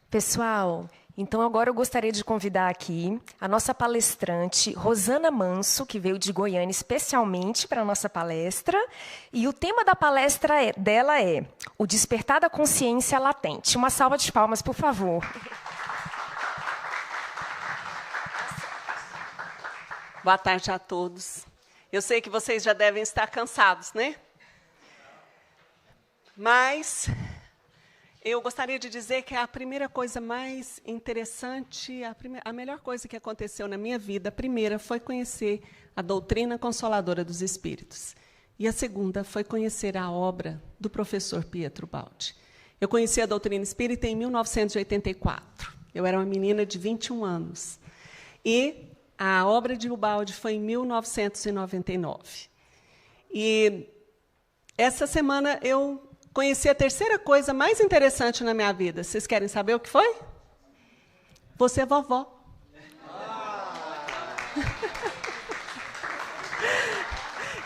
Pessoal, então agora eu gostaria de convidar aqui a nossa palestrante, Rosana Manso, que veio de Goiânia especialmente para a nossa palestra. E o tema da palestra dela é o despertar da consciência latente. Uma salva de palmas, por favor. Boa tarde a todos. Eu sei que vocês já devem estar cansados, né? Mas eu gostaria de dizer que a primeira coisa mais interessante, a melhor coisa que aconteceu na minha vida, a primeira foi conhecer a doutrina consoladora dos espíritos. E a segunda foi conhecer a obra do professor Pietro Baldi. Eu conheci a doutrina espírita em 1984. Eu era uma menina de 21 anos. E a obra de Ubaldi foi em 1999. E essa semana eu conheci a terceira coisa mais interessante na minha vida. Vocês querem saber o que foi? Você é vovó.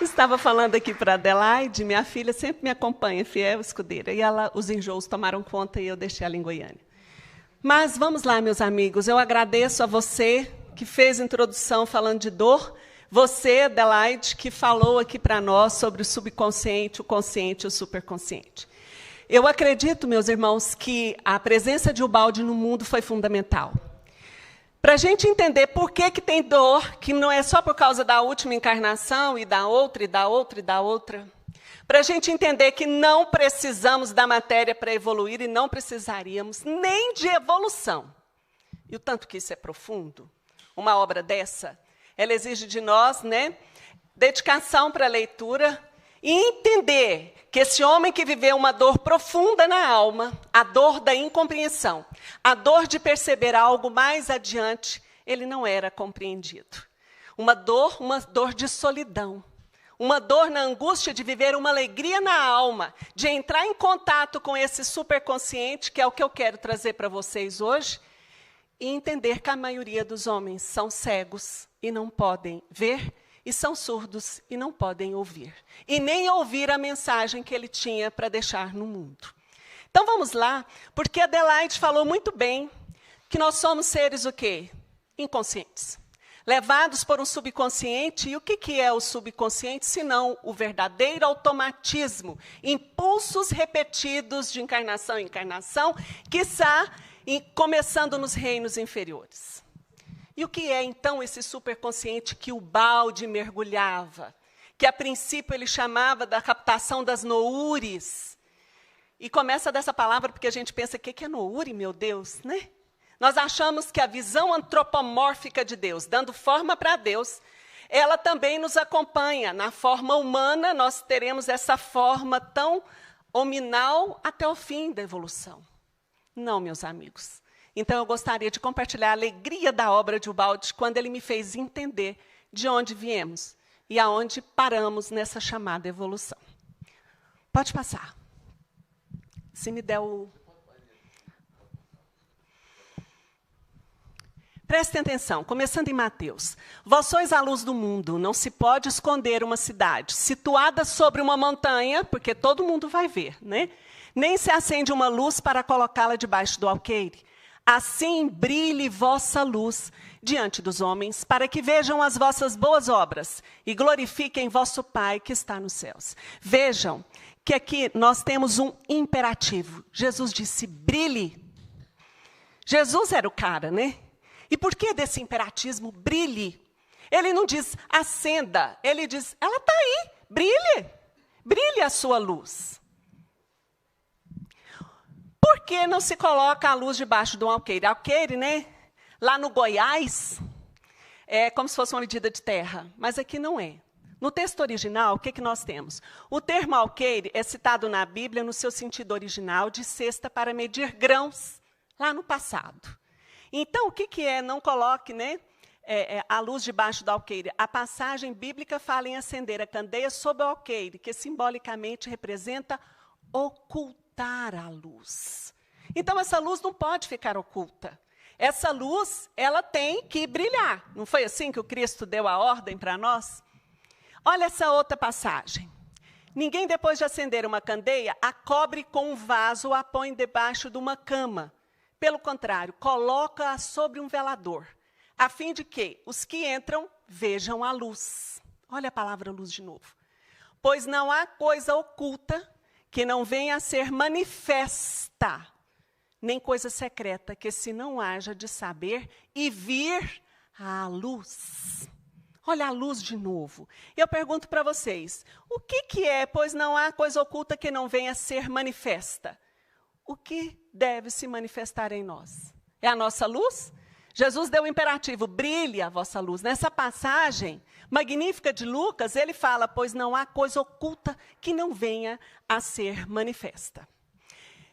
Estava falando aqui para a Adelaide, minha filha sempre me acompanha, fiel escudeira. E os enjoos tomaram conta e eu deixei ela em Goiânia. Mas vamos lá, meus amigos. Eu agradeço a você que fez a introdução falando de dor, você, Adelaide, que falou aqui para nós sobre o subconsciente, o consciente e o superconsciente. Eu acredito, meus irmãos, que a presença de Ubaldi no mundo foi fundamental. Para a gente entender por que tem dor, que não é só por causa da última encarnação, e da outra, e da outra, e da outra. Para a gente entender que não precisamos da matéria para evoluir, e não precisaríamos nem de evolução. E o tanto que isso é profundo. Uma obra dessa, ela exige de nós, dedicação para a leitura e entender que esse homem que viveu uma dor profunda na alma, a dor da incompreensão, a dor de perceber algo mais adiante, ele não era compreendido. Uma dor de solidão, uma dor na angústia de viver uma alegria na alma, de entrar em contato com esse superconsciente, que é o que eu quero trazer para vocês hoje, e entender que a maioria dos homens são cegos e não podem ver, e são surdos e não podem ouvir. E nem ouvir a mensagem que ele tinha para deixar no mundo. Então vamos lá, porque a Adelaide falou muito bem que nós somos seres o quê? Inconscientes. Levados por um subconsciente. E o que é o subconsciente, senão o verdadeiro automatismo, impulsos repetidos de encarnação em encarnação, quiçá começando nos reinos inferiores. E o que é, então, esse superconsciente que Ubaldi mergulhava? Que, a princípio, ele chamava da captação das noures. E começa dessa palavra, porque a gente pensa, o que é noure, meu Deus? Né? Nós achamos que a visão antropomórfica de Deus, dando forma para Deus, ela também nos acompanha. Na forma humana, nós teremos essa forma tão hominal até o fim da evolução. Não, meus amigos. Então, eu gostaria de compartilhar a alegria da obra de Ubaldi quando ele me fez entender de onde viemos e aonde paramos nessa chamada evolução. Pode passar. Se me der o... Prestem atenção, começando em Mateus. Vós sois a luz do mundo, não se pode esconder uma cidade situada sobre uma montanha, porque todo mundo vai ver, né? Nem se acende uma luz para colocá-la debaixo do alqueire. Assim brilhe vossa luz diante dos homens, para que vejam as vossas boas obras e glorifiquem vosso Pai que está nos céus. Vejam que aqui nós temos um imperativo. Jesus disse, brilhe. Jesus era o cara, né? E por que desse imperatismo, brilhe? Ele não diz, acenda. Ele diz, ela está aí, brilhe. Brilhe a sua luz. Por que não se coloca a luz debaixo de um alqueire? Alqueire, né? Lá no Goiás, é como se fosse uma medida de terra. Mas aqui não é. No texto original, o que nós temos? O termo alqueire é citado na Bíblia no seu sentido original de cesta para medir grãos, lá no passado. Então, o que é? Não coloque, a luz debaixo do alqueire. A passagem bíblica fala em acender a candeia sob o alqueire, que simbolicamente representa ocultar a luz. Então, essa luz não pode ficar oculta. Essa luz, ela tem que brilhar. Não foi assim que o Cristo deu a ordem para nós? Olha essa outra passagem. Ninguém, depois de acender uma candeia, a cobre com um vaso ou a põe debaixo de uma cama. Pelo contrário, coloca sobre um velador, a fim de que os que entram vejam a luz. Olha a palavra luz de novo. Pois não há coisa oculta que não venha a ser manifesta, nem coisa secreta que se não haja de saber e vir à luz. Olha a luz de novo. Eu pergunto para vocês, o que é, pois não há coisa oculta que não venha a ser manifesta? O que deve se manifestar em nós? É a nossa luz? Jesus deu o imperativo, brilhe a vossa luz. Nessa passagem magnífica de Lucas, ele fala, pois não há coisa oculta que não venha a ser manifesta.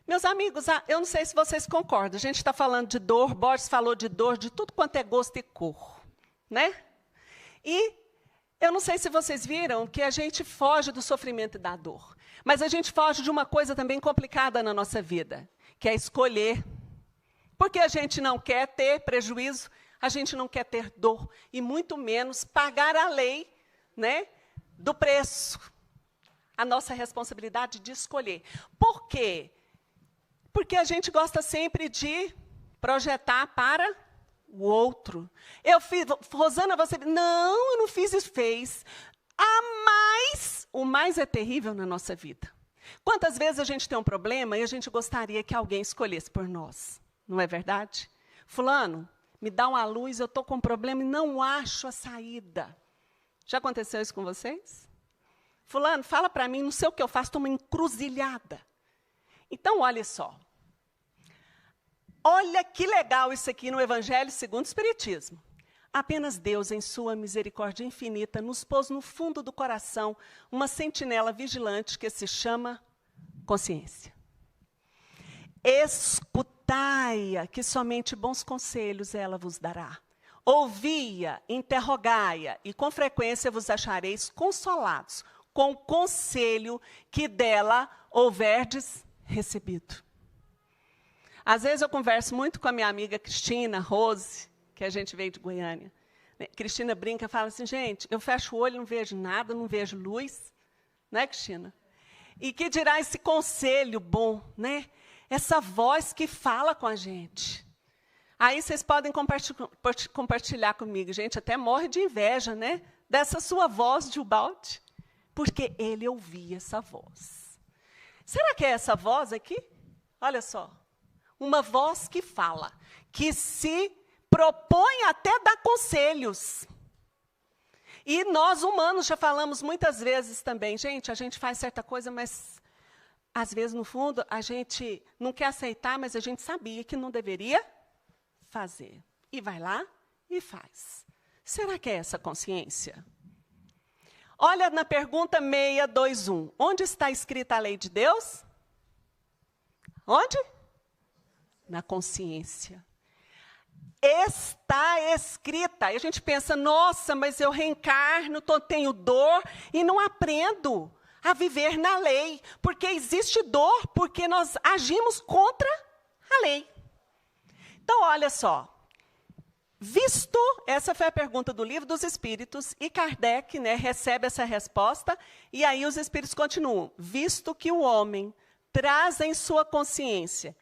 Meus amigos, eu não sei se vocês concordam, a gente está falando de dor, Borges falou de dor, de tudo quanto é gosto e cor, né? E eu não sei se vocês viram que a gente foge do sofrimento e da dor, mas a gente foge de uma coisa também complicada na nossa vida, que é escolher. Porque a gente não quer ter prejuízo, a gente não quer ter dor, e muito menos pagar a lei, né, do preço. A nossa responsabilidade de escolher. Por quê? Porque a gente gosta sempre de projetar para o outro. Eu fiz, Rosana, você... Não, eu não fiz isso, fez. O mais é terrível na nossa vida. Quantas vezes a gente tem um problema e a gente gostaria que alguém escolhesse por nós? Não é verdade? Fulano, me dá uma luz, eu estou com um problema e não acho a saída. Já aconteceu isso com vocês? Fulano, fala para mim, não sei o que eu faço, estou uma encruzilhada. Então, olha só. Olha que legal isso aqui no Evangelho segundo o Espiritismo. Apenas Deus, em sua misericórdia infinita, nos pôs no fundo do coração uma sentinela vigilante que se chama consciência. Escutai-a, que somente bons conselhos ela vos dará. Ouvi-a, interrogai-a, e com frequência vos achareis consolados com o conselho que dela houverdes recebido. Às vezes eu converso muito com a minha amiga Cristina, Rose, que a gente veio de Goiânia. Cristina brinca e fala assim, gente, eu fecho o olho, não vejo nada, não vejo luz. Né, Cristina? E que dirá esse conselho bom, né? Essa voz que fala com a gente. Aí vocês podem compartilhar comigo. Gente, até morre de inveja, né? Dessa sua voz de Ubaldi. Porque ele ouvia essa voz. Será que é essa voz aqui? Olha só. Uma voz que fala, que se propõe até dar conselhos. E nós, humanos, já falamos muitas vezes também. Gente, a gente faz certa coisa, mas, às vezes, no fundo, a gente não quer aceitar, mas a gente sabia que não deveria fazer. E vai lá e faz. Será que é essa consciência? Olha na pergunta 621. Onde está escrita a lei de Deus? Onde? Na consciência. Está escrita. E a gente pensa, nossa, mas eu reencarno, tenho dor e não aprendo a viver na lei. Porque existe dor, porque nós agimos contra a lei. Então, olha só. Visto, essa foi a pergunta do Livro dos Espíritos, e Kardec, né, recebe essa resposta, e aí os Espíritos continuam. Visto que o homem traz em sua consciência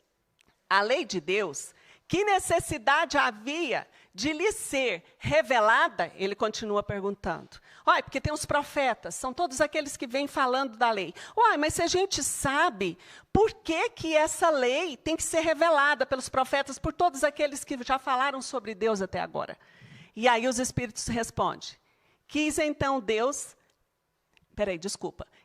a lei de Deus, que necessidade havia de lhe ser revelada? Ele continua perguntando. Olha, porque tem os profetas, são todos aqueles que vêm falando da lei. Uai, mas se a gente sabe, por que que essa lei tem que ser revelada pelos profetas, por todos aqueles que já falaram sobre Deus até agora? E aí os Espíritos respondem. Quis então Deus...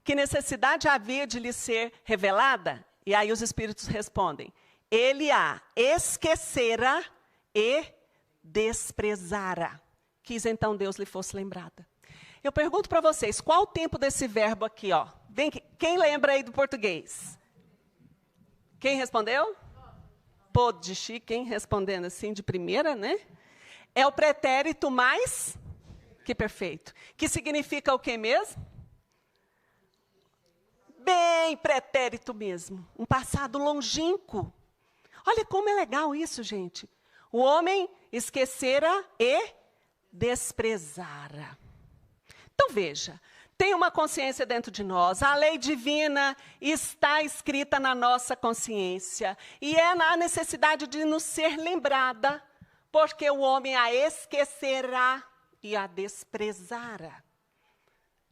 Que necessidade havia de lhe ser revelada? E aí os Espíritos respondem. Ele a esquecera e desprezara. Quis então Deus lhe fosse lembrada. Eu pergunto para vocês, qual o tempo desse verbo aqui? Ó? Quem lembra aí do português? Quem respondeu? Pode, quem respondendo assim de primeira, né? É o pretérito mais que perfeito. Que significa o quê mesmo? Bem pretérito mesmo. Um passado longínquo. Olha como é legal isso, gente. O homem esquecera e desprezara. Então, veja, tem uma consciência dentro de nós. A lei divina está escrita na nossa consciência. E é na necessidade de nos ser lembrada, porque o homem a esquecerá e a desprezará.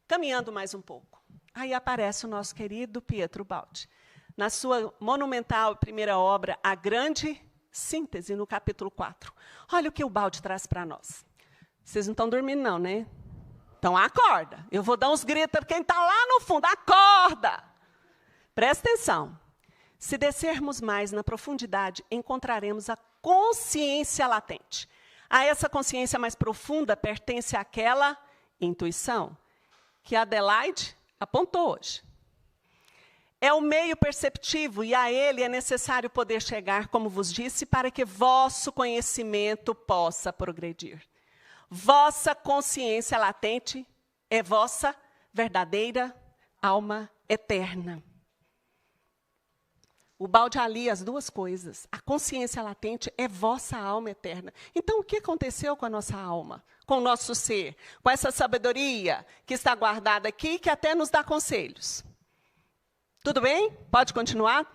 Caminhando mais um pouco. Aí aparece o nosso querido Pietro Baldi. Na sua monumental primeira obra, A Grande Síntese, no capítulo 4. Olha o que o Baldi traz para nós. Vocês não estão dormindo não, né? Então acorda. Eu vou dar uns gritos para quem está lá no fundo. Acorda! Presta atenção. Se descermos mais na profundidade, encontraremos a consciência latente. A essa consciência mais profunda pertence àquela intuição que Adelaide apontou hoje. É o meio perceptivo e a ele é necessário poder chegar, como vos disse, para que vosso conhecimento possa progredir. Vossa consciência latente é vossa verdadeira alma eterna. O Baldi alia as duas coisas. A consciência latente é vossa alma eterna. Então, o que aconteceu com a nossa alma? Com o nosso ser? Com essa sabedoria que está guardada aqui, que até nos dá conselhos. Tudo bem? Pode continuar?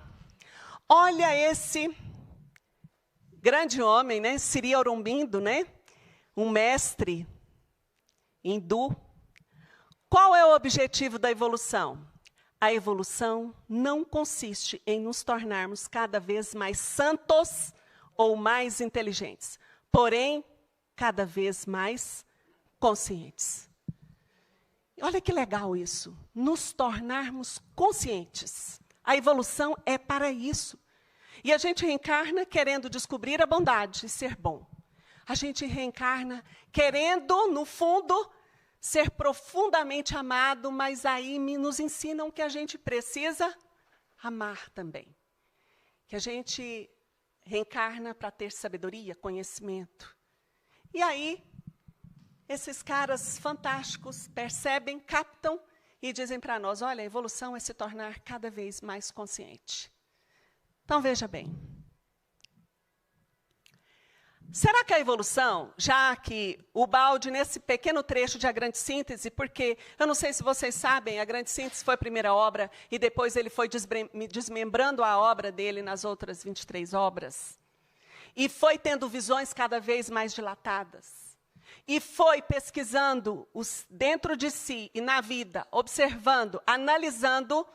Olha esse grande homem, né? Sri Aurobindo, né? Um mestre hindu. Qual é o objetivo da evolução? A evolução não consiste em nos tornarmos cada vez mais santos ou mais inteligentes, porém, cada vez mais conscientes. Olha que legal isso, nos tornarmos conscientes. A evolução é para isso. E a gente reencarna querendo descobrir a bondade e ser bom. A gente reencarna querendo, no fundo, ser profundamente amado, mas aí nos ensinam que a gente precisa amar também. Que a gente reencarna para ter sabedoria, conhecimento. E aí, esses caras fantásticos percebem, captam e dizem para nós, olha, a evolução é se tornar cada vez mais consciente. Então, veja bem. Será que a evolução, já que o Baldi, nesse pequeno trecho de A Grande Síntese, porque eu não sei se vocês sabem, A Grande Síntese foi a primeira obra e depois ele foi desmembrando a obra dele nas outras 23 obras. E foi tendo visões cada vez mais dilatadas. E foi pesquisando dentro de si e na vida, observando, analisando,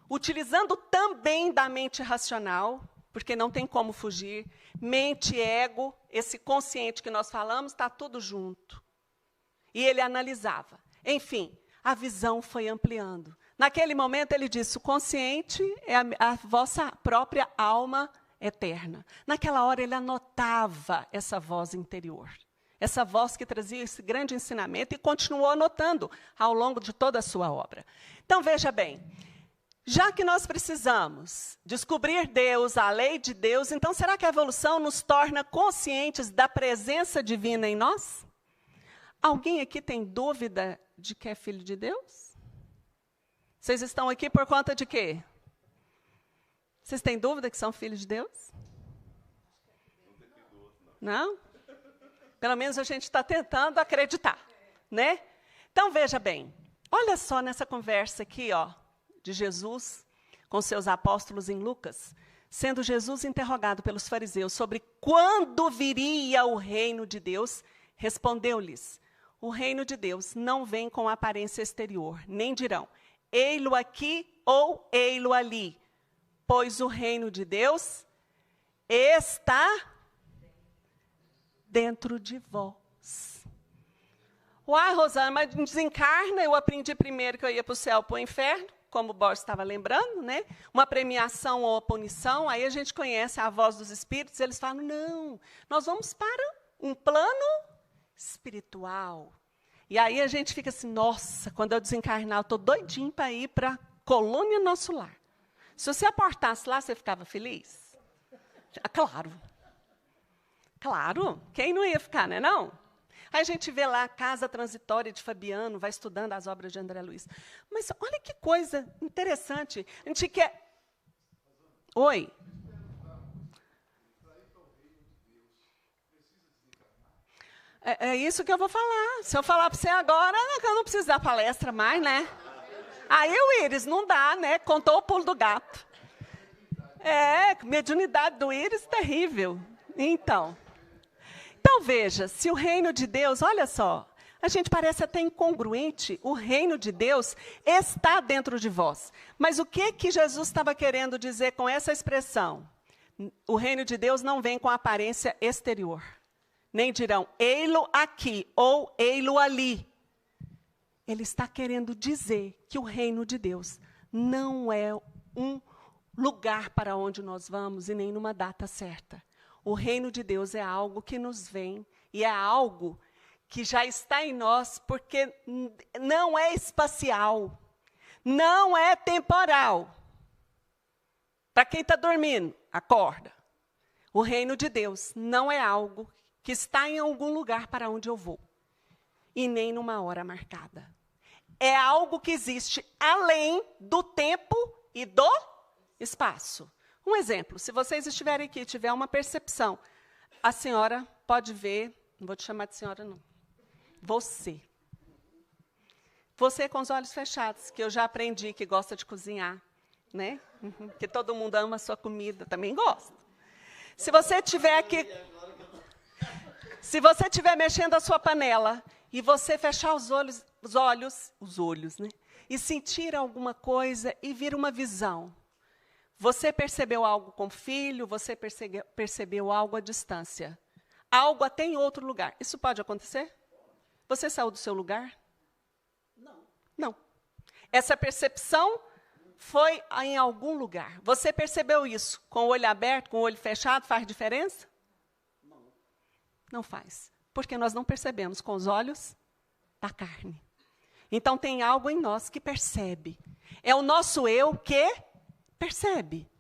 utilizando também da mente racional, porque não tem como fugir. Mente, ego, esse consciente que nós falamos, está tudo junto. E ele analisava. Enfim, a visão foi ampliando. Naquele momento ele disse, o consciente é a vossa própria alma eterna. Naquela hora ele anotava essa voz interior. Essa voz que trazia esse grande ensinamento e continuou anotando ao longo de toda a sua obra. Então, veja bem, já que nós precisamos descobrir Deus, a lei de Deus, então será que a evolução nos torna conscientes da presença divina em nós? Alguém aqui tem dúvida de que é filho de Deus? Vocês estão aqui por conta de quê? Vocês têm dúvida que são filhos de Deus? Não? Pelo menos a gente está tentando acreditar, né? Então, veja bem, olha só nessa conversa aqui, ó, de Jesus com seus apóstolos em Lucas, sendo Jesus interrogado pelos fariseus sobre quando viria o reino de Deus, respondeu-lhes, o reino de Deus não vem com aparência exterior, nem dirão, ei-lo aqui ou ei-lo ali, pois o reino de Deus está dentro de vós. Uai, Rosana, mas desencarna, eu aprendi primeiro que eu ia para o céu, para o inferno, como o Borges estava lembrando, né? Uma premiação ou punição, aí a gente conhece a voz dos espíritos, eles falam, não, nós vamos para um plano espiritual. E aí a gente fica assim, nossa, quando eu desencarnar, eu estou doidinho para ir para a colônia Nosso Lar. Se você aportasse lá, você ficava feliz? Claro. Claro, quem não ia ficar, né, não? Aí a gente vê lá a Casa Transitória de Fabiano, vai estudando as obras de André Luiz. Mas olha que coisa interessante. A gente quer... Oi? É isso que eu vou falar. Se eu falar para você agora, eu não preciso dar palestra mais, né? Aí o Íris, não dá, né? Contou o pulo do gato. Mediunidade do Íris, terrível. Então, veja, se o reino de Deus, olha só, a gente parece até incongruente, o reino de Deus está dentro de vós. Mas o que Jesus estava querendo dizer com essa expressão? O reino de Deus não vem com aparência exterior. Nem dirão, ei-lo aqui ou ei-lo ali. Ele está querendo dizer que o reino de Deus não é um lugar para onde nós vamos e nem numa data certa. O reino de Deus é algo que nos vem e é algo que já está em nós, porque não é espacial, não é temporal. Para quem está dormindo, acorda. O reino de Deus não é algo que está em algum lugar para onde eu vou, e nem numa hora marcada. É algo que existe além do tempo e do espaço. Um exemplo, se vocês estiverem aqui e tiver uma percepção, a senhora pode ver, não vou te chamar de senhora não, você com os olhos fechados, que eu já aprendi que gosta de cozinhar, né? Que todo mundo ama a sua comida, também gosta. Se você estiver aqui, se você estiver mexendo a sua panela e você fechar os olhos, né? E sentir alguma coisa e vir uma visão. Você percebeu algo com o filho, você percebeu algo à distância. Algo até em outro lugar. Isso pode acontecer? Você saiu do seu lugar? Não. Essa percepção foi em algum lugar. Você percebeu isso com o olho aberto, com o olho fechado, faz diferença? Não faz. Porque nós não percebemos com os olhos da carne. Então tem algo em nós que percebe. É o nosso eu que percebe.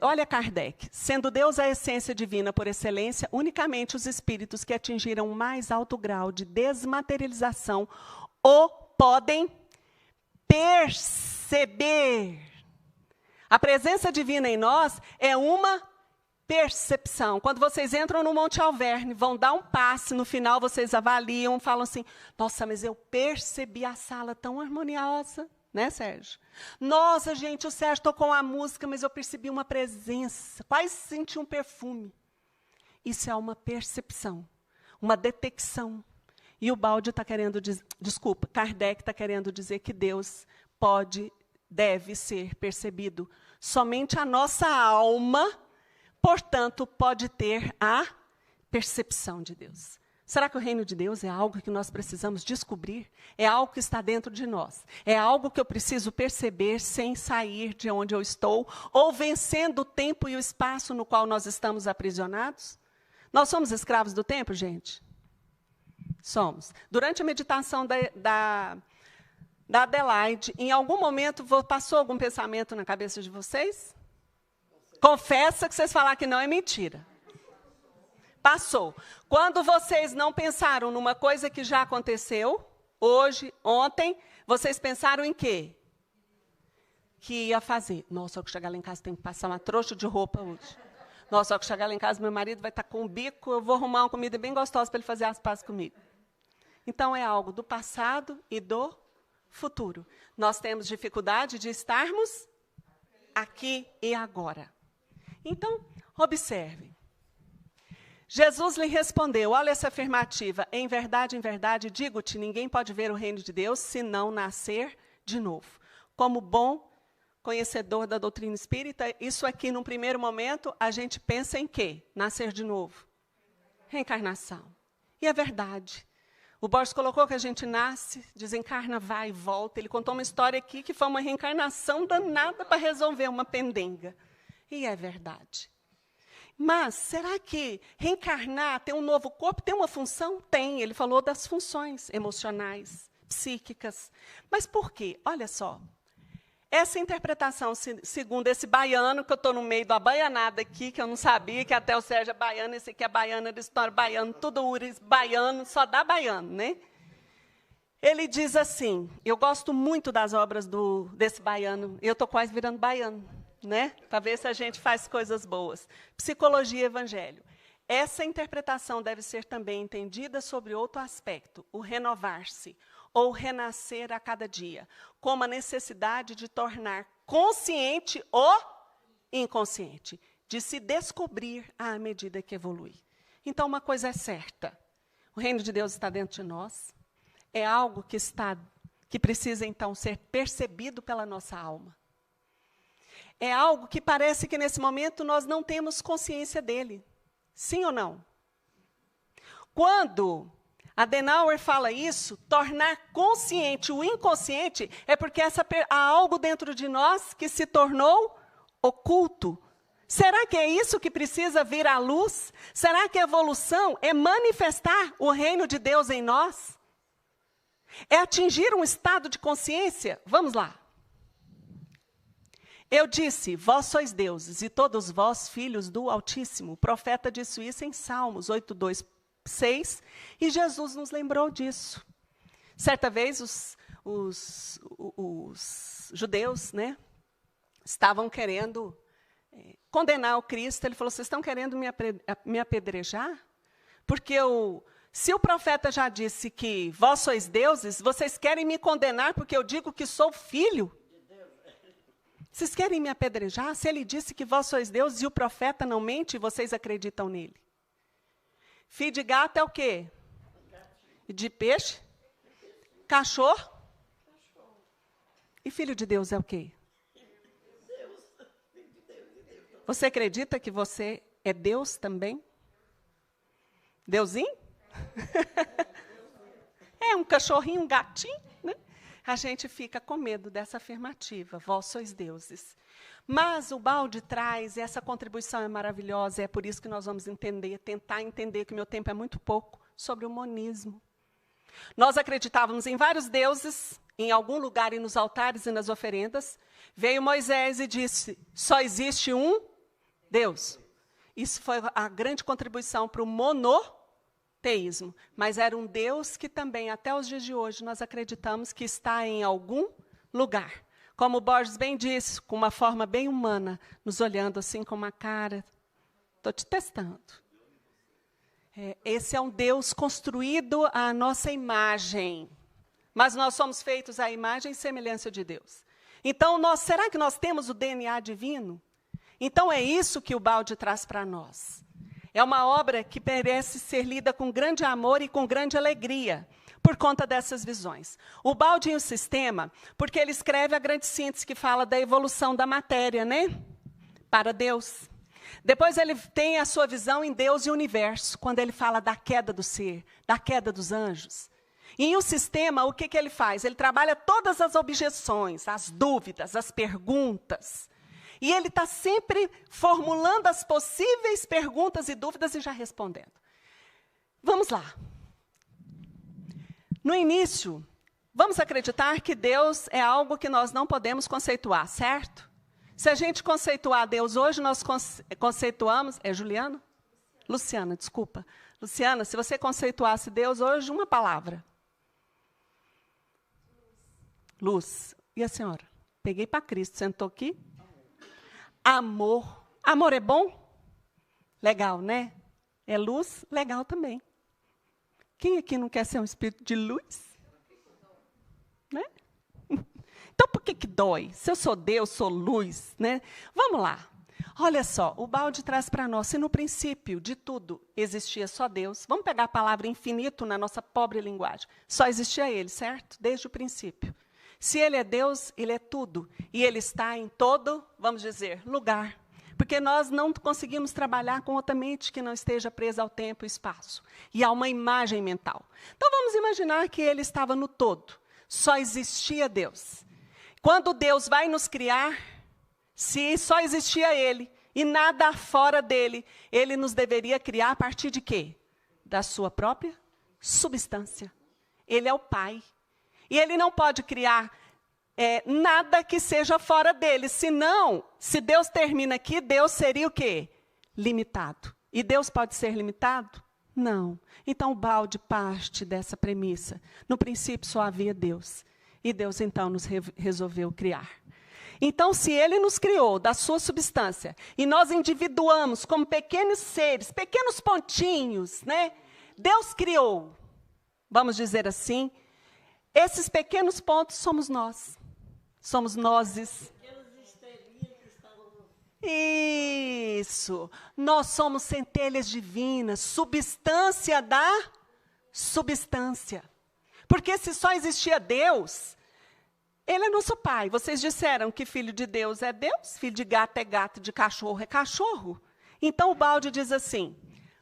Olha Kardec, sendo Deus a essência divina por excelência, unicamente os espíritos que atingiram o mais alto grau de desmaterialização o podem perceber. A presença divina em nós é uma percepção. Quando vocês entram no Monte Alverne, vão dar um passe, no final vocês avaliam, falam assim, nossa, mas eu percebi a sala tão harmoniosa. Né, Sérgio? Nossa, gente, o Sérgio tocou a música, mas eu percebi uma presença, quase senti um perfume. Isso é uma percepção, uma detecção. E o Balde está querendo dizer, Kardec está querendo dizer que Deus deve ser percebido. Somente a nossa alma, portanto, pode ter a percepção de Deus. Será que o reino de Deus é algo que nós precisamos descobrir? É algo que está dentro de nós? É algo que eu preciso perceber sem sair de onde eu estou? Ou vencendo o tempo e o espaço no qual nós estamos aprisionados? Nós somos escravos do tempo, gente? Somos. Durante a meditação da Adelaide, em algum momento passou algum pensamento na cabeça de vocês? Confessa que vocês falaram que não é mentira. Passou. Quando vocês não pensaram numa coisa que já aconteceu, hoje, ontem, vocês pensaram em quê? Que ia fazer. Nossa, só que chegar lá em casa tem que passar uma trouxa de roupa hoje. Nossa, só que chegar lá em casa meu marido vai estar com um bico, eu vou arrumar uma comida bem gostosa para ele fazer as pazes comigo. Então, é algo do passado e do futuro. Nós temos dificuldade de estarmos aqui e agora. Então, observe. Jesus lhe respondeu, olha essa afirmativa, em verdade, digo-te, ninguém pode ver o reino de Deus se não nascer de novo. Como bom conhecedor da doutrina espírita, isso aqui, num primeiro momento, a gente pensa em quê? Nascer de novo. Reencarnação. E é verdade. O Borges colocou que a gente nasce, desencarna, vai e volta. Ele contou uma história aqui que foi uma reencarnação danada para resolver uma pendenga. E é verdade. Mas, será que reencarnar, ter um novo corpo, tem uma função? Tem. Ele falou das funções emocionais, psíquicas. Mas por quê? Olha só. Essa interpretação, segundo esse baiano, que eu estou no meio da baianada aqui, que eu não sabia, que até o Sérgio é baiano, esse aqui é baiano, da história baiano, tudo baiano, só dá baiano, né? Ele diz assim, eu gosto muito das obras desse baiano, eu estou quase virando baiano. Né? Para ver se a gente faz coisas boas. Psicologia e Evangelho. essa interpretação deve ser também entendida sobre outro aspecto, o renovar-se, ou renascer a cada dia, como a necessidade de tornar consciente o inconsciente, de se descobrir à medida que evolui. Então, uma coisa é certa, o reino de Deus está dentro de nós, é algo que precisa, então, ser percebido pela nossa alma. É algo que parece que, nesse momento, nós não temos consciência dele. Sim ou não? Quando Adenauer fala isso, tornar consciente o inconsciente, é porque há algo dentro de nós que se tornou oculto. Será que é isso que precisa vir à luz? Será que a evolução é manifestar o reino de Deus em nós? É atingir um estado de consciência? Vamos lá. Eu disse, vós sois deuses, e todos vós filhos do Altíssimo. O profeta disse isso em Salmos 8:2-6, e Jesus nos lembrou disso. Certa vez, os judeus, né, estavam querendo condenar o Cristo. Ele falou, vocês estão querendo me apedrejar? Porque se o profeta já disse que vós sois deuses, vocês querem me condenar porque eu digo que sou filho? Vocês querem me apedrejar? Se ele disse que vós sois deuses e o profeta não mente, vocês acreditam nele. Filho de gato é o quê? De peixe? Cachorro? E filho de Deus é o quê? Você acredita que você é Deus também? Deusinho? É um cachorrinho, um gatinho, né? A gente fica com medo dessa afirmativa, vós sois deuses. Mas o balde traz, essa contribuição é maravilhosa, é por isso que nós vamos tentar entender, que o meu tempo é muito pouco, sobre o monismo. Nós acreditávamos em vários deuses, em algum lugar e nos altares e nas oferendas. Veio Moisés e disse, só existe um Deus. Isso foi a grande contribuição para o monoteísmo. Mas era um Deus que também, até os dias de hoje, nós acreditamos que está em algum lugar. Como o Borges bem disse, com uma forma bem humana, nos olhando assim com uma cara, estou te testando. Esse é um Deus construído à nossa imagem. Mas nós somos feitos à imagem e semelhança de Deus. Então, será que nós temos o DNA divino? Então, é isso que o balde traz para nós. É uma obra que merece ser lida com grande amor e com grande alegria, por conta dessas visões. O balde em o sistema, porque ele escreve a grande síntese que fala da evolução da matéria, né? Para Deus. Depois ele tem a sua visão em Deus e o universo, quando ele fala da queda do ser, da queda dos anjos. E em o sistema, o que ele faz? Ele trabalha todas as objeções, as dúvidas, as perguntas. E ele está sempre formulando as possíveis perguntas e dúvidas e já respondendo. Vamos lá. No início, vamos acreditar que Deus é algo que nós não podemos conceituar, certo? Se a gente conceituar Deus hoje, nós conceituamos... É Juliana? Luciana, desculpa. Luciana, se você conceituasse Deus hoje, uma palavra. Luz. E a senhora? Peguei para Cristo, sentou aqui. Amor. Amor é bom? Legal, né? É luz? Legal também. Quem aqui não quer ser um espírito de luz? Né? Então, por que dói? Se eu sou Deus, sou luz, né? Vamos lá. Olha só, o balde traz para nós, se no princípio de tudo existia só Deus, vamos pegar a palavra infinito na nossa pobre linguagem. Só existia Ele, certo? Desde o princípio. Se Ele é Deus, Ele é tudo. E Ele está em todo, vamos dizer, lugar. Porque nós não conseguimos trabalhar com outra mente que não esteja presa ao tempo e espaço. E há uma imagem mental. Então, vamos imaginar que Ele estava no todo. Só existia Deus. Quando Deus vai nos criar, se só existia Ele e nada fora dele, Ele nos deveria criar a partir de quê? Da sua própria substância. Ele é o Pai. E Ele não pode criar nada que seja fora dele. Senão, se Deus termina aqui, Deus seria o quê? Limitado. E Deus pode ser limitado? Não. Então, o balde parte dessa premissa. No princípio, só havia Deus. E Deus, então, nos resolveu criar. Então, se ele nos criou da sua substância, e nós individuamos como pequenos seres, pequenos pontinhos, né? Deus criou, vamos dizer assim, esses pequenos pontos somos nós. Somos nozes. Isso. Nós somos centelhas divinas, substância da substância. Porque se só existia Deus, Ele é nosso Pai. Vocês disseram que filho de Deus é Deus, filho de gato é gato, de cachorro é cachorro. Então o balde diz assim,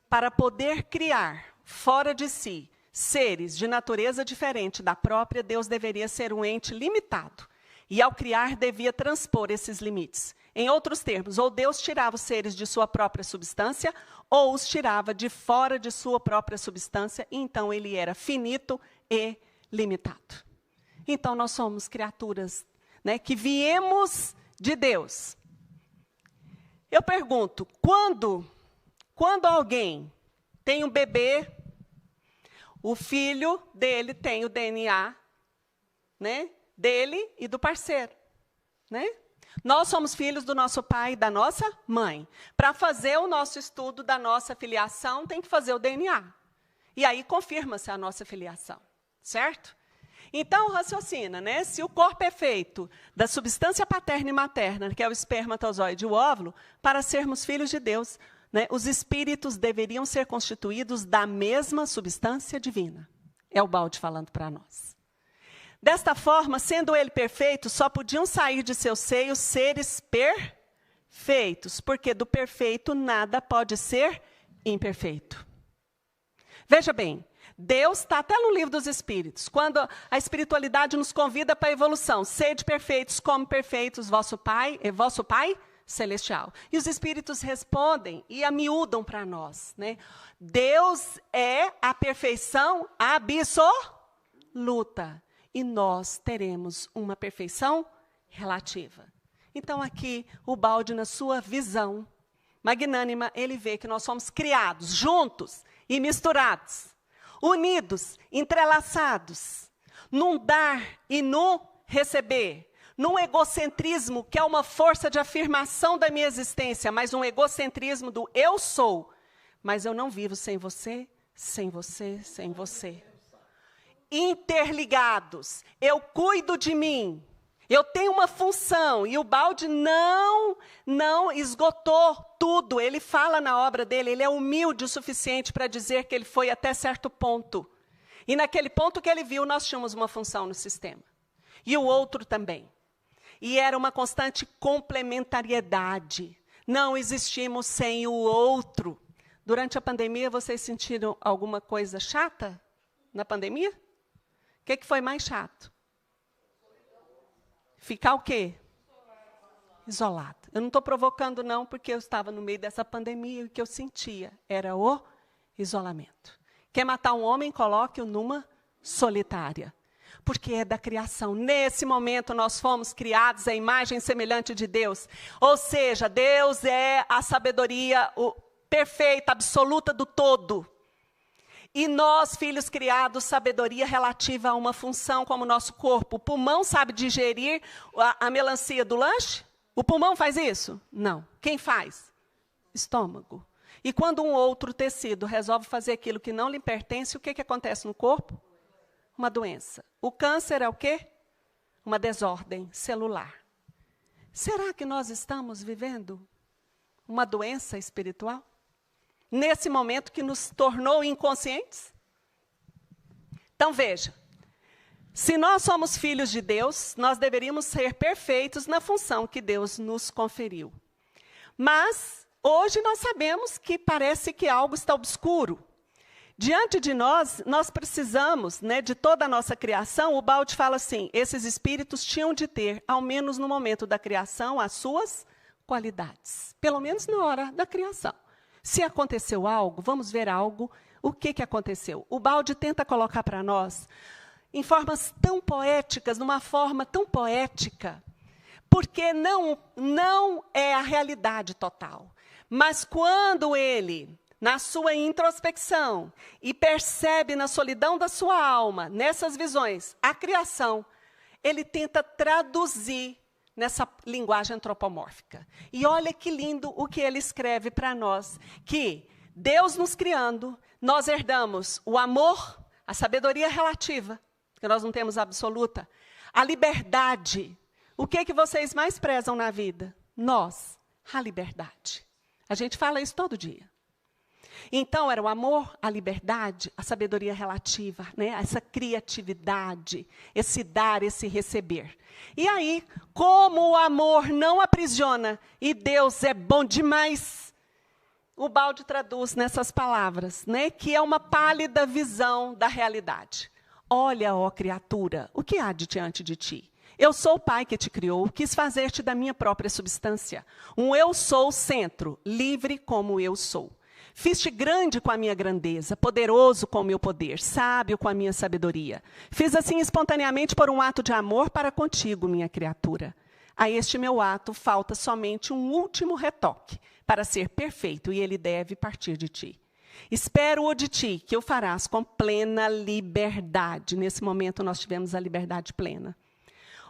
para poder criar fora de si seres de natureza diferente da própria, Deus deveria ser um ente limitado. E ao criar, devia transpor esses limites. Em outros termos, ou Deus tirava os seres de sua própria substância, ou os tirava de fora de sua própria substância, e então ele era finito e limitado. Então nós somos criaturas, né, que viemos de Deus. Eu pergunto, quando alguém tem um bebê, o filho dele tem o DNA, né, dele e do parceiro, né? Nós somos filhos do nosso pai e da nossa mãe. Para fazer o nosso estudo da nossa filiação, tem que fazer o DNA. E aí confirma-se a nossa filiação, certo? Então, raciocina, né? Se o corpo é feito da substância paterna e materna, que é o espermatozoide e o óvulo, para sermos filhos de Deus, né, os espíritos deveriam ser constituídos da mesma substância divina. É o balde falando para nós. Desta forma, sendo ele perfeito, só podiam sair de seus seios seres perfeitos, porque do perfeito nada pode ser imperfeito. Veja bem, Deus está até no livro dos Espíritos, quando a espiritualidade nos convida para a evolução. Sede perfeitos como perfeitos vosso Pai celestial. E os Espíritos respondem e amiúdam para nós, né? Deus é a perfeição absoluta. E nós teremos uma perfeição relativa. Então, aqui, o balde, na sua visão magnânima, ele vê que nós somos criados juntos e misturados, unidos, entrelaçados, num dar e no receber, num egocentrismo que é uma força de afirmação da minha existência, mas um egocentrismo do eu sou, mas eu não vivo sem você, sem você, sem você. Interligados, eu cuido de mim, eu tenho uma função, e o balde não esgotou tudo. Ele fala na obra dele, ele é humilde o suficiente para dizer que ele foi até certo ponto. E naquele ponto que ele viu, nós tínhamos uma função no sistema. E o outro também. E era uma constante complementariedade. Não existimos sem o outro. Durante a pandemia, vocês sentiram alguma coisa chata na pandemia? O que foi mais chato? Ficar o quê? Isolado. Eu não estou provocando, não, porque eu estava no meio dessa pandemia e o que eu sentia era o isolamento. Quer matar um homem, coloque-o numa solitária. Porque é da criação. Nesse momento, nós fomos criados à imagem e semelhante de Deus. Ou seja, Deus é a sabedoria perfeita, absoluta do todo. E nós, filhos criados, sabedoria relativa a uma função como o nosso corpo. O pulmão sabe digerir a melancia do lanche? O pulmão faz isso? Não. Quem faz? Estômago. E quando um outro tecido resolve fazer aquilo que não lhe pertence, o que acontece no corpo? Uma doença. O câncer é o quê? Uma desordem celular. Será que nós estamos vivendo uma doença espiritual? Nesse momento que nos tornou inconscientes? Então veja, se nós somos filhos de Deus, nós deveríamos ser perfeitos na função que Deus nos conferiu. Mas hoje nós sabemos que parece que algo está obscuro. Diante de nós precisamos, né, de toda a nossa criação. O balde fala assim, esses espíritos tinham de ter, ao menos no momento da criação, as suas qualidades. Pelo menos na hora da criação. Se aconteceu algo, vamos ver algo, o que aconteceu. O balde tenta colocar para nós, em formas tão poéticas, numa forma tão poética, porque não é a realidade total. Mas quando ele, na sua introspecção, e percebe na solidão da sua alma, nessas visões, a criação, ele tenta traduzir nessa linguagem antropomórfica. E olha que lindo o que ele escreve para nós, que Deus nos criando, nós herdamos o amor, a sabedoria relativa, que nós não temos absoluta, a liberdade. O que é que vocês mais prezam na vida? Nós, a liberdade. A gente fala isso todo dia. Então, era o amor, a liberdade, a sabedoria relativa, né? Essa criatividade, esse dar, esse receber. E aí, como o amor não aprisiona e Deus é bom demais, o Balde traduz nessas palavras, né? Que é uma pálida visão da realidade. Olha, ó criatura, o que há diante de ti? Eu sou o Pai que te criou, quis fazer-te da minha própria substância. Um eu sou centro, livre como eu sou. Fiz-te grande com a minha grandeza, poderoso com o meu poder, sábio com a minha sabedoria. Fiz assim espontaneamente por um ato de amor para contigo, minha criatura. A este meu ato falta somente um último retoque para ser perfeito, e ele deve partir de ti. Espero-o de ti, que o farás com plena liberdade. Nesse momento nós tivemos a liberdade plena.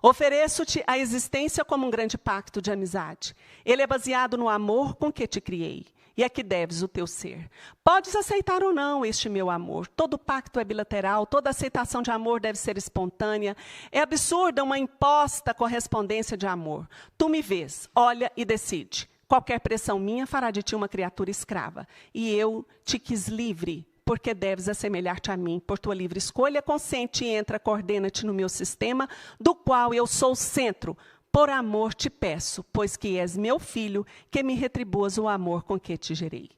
Ofereço-te a existência como um grande pacto de amizade. Ele é baseado no amor com que te criei. E a que deves o teu ser. Podes aceitar ou não este meu amor. Todo pacto é bilateral, toda aceitação de amor deve ser espontânea. É absurda uma imposta correspondência de amor. Tu me vês, olha e decide. Qualquer pressão minha fará de ti uma criatura escrava. E eu te quis livre, porque deves assemelhar-te a mim. Por tua livre escolha, consente e entra, coordena-te no meu sistema, do qual eu sou o centro. Por amor te peço, pois que és meu filho, que me retribuas o amor com que te gerei.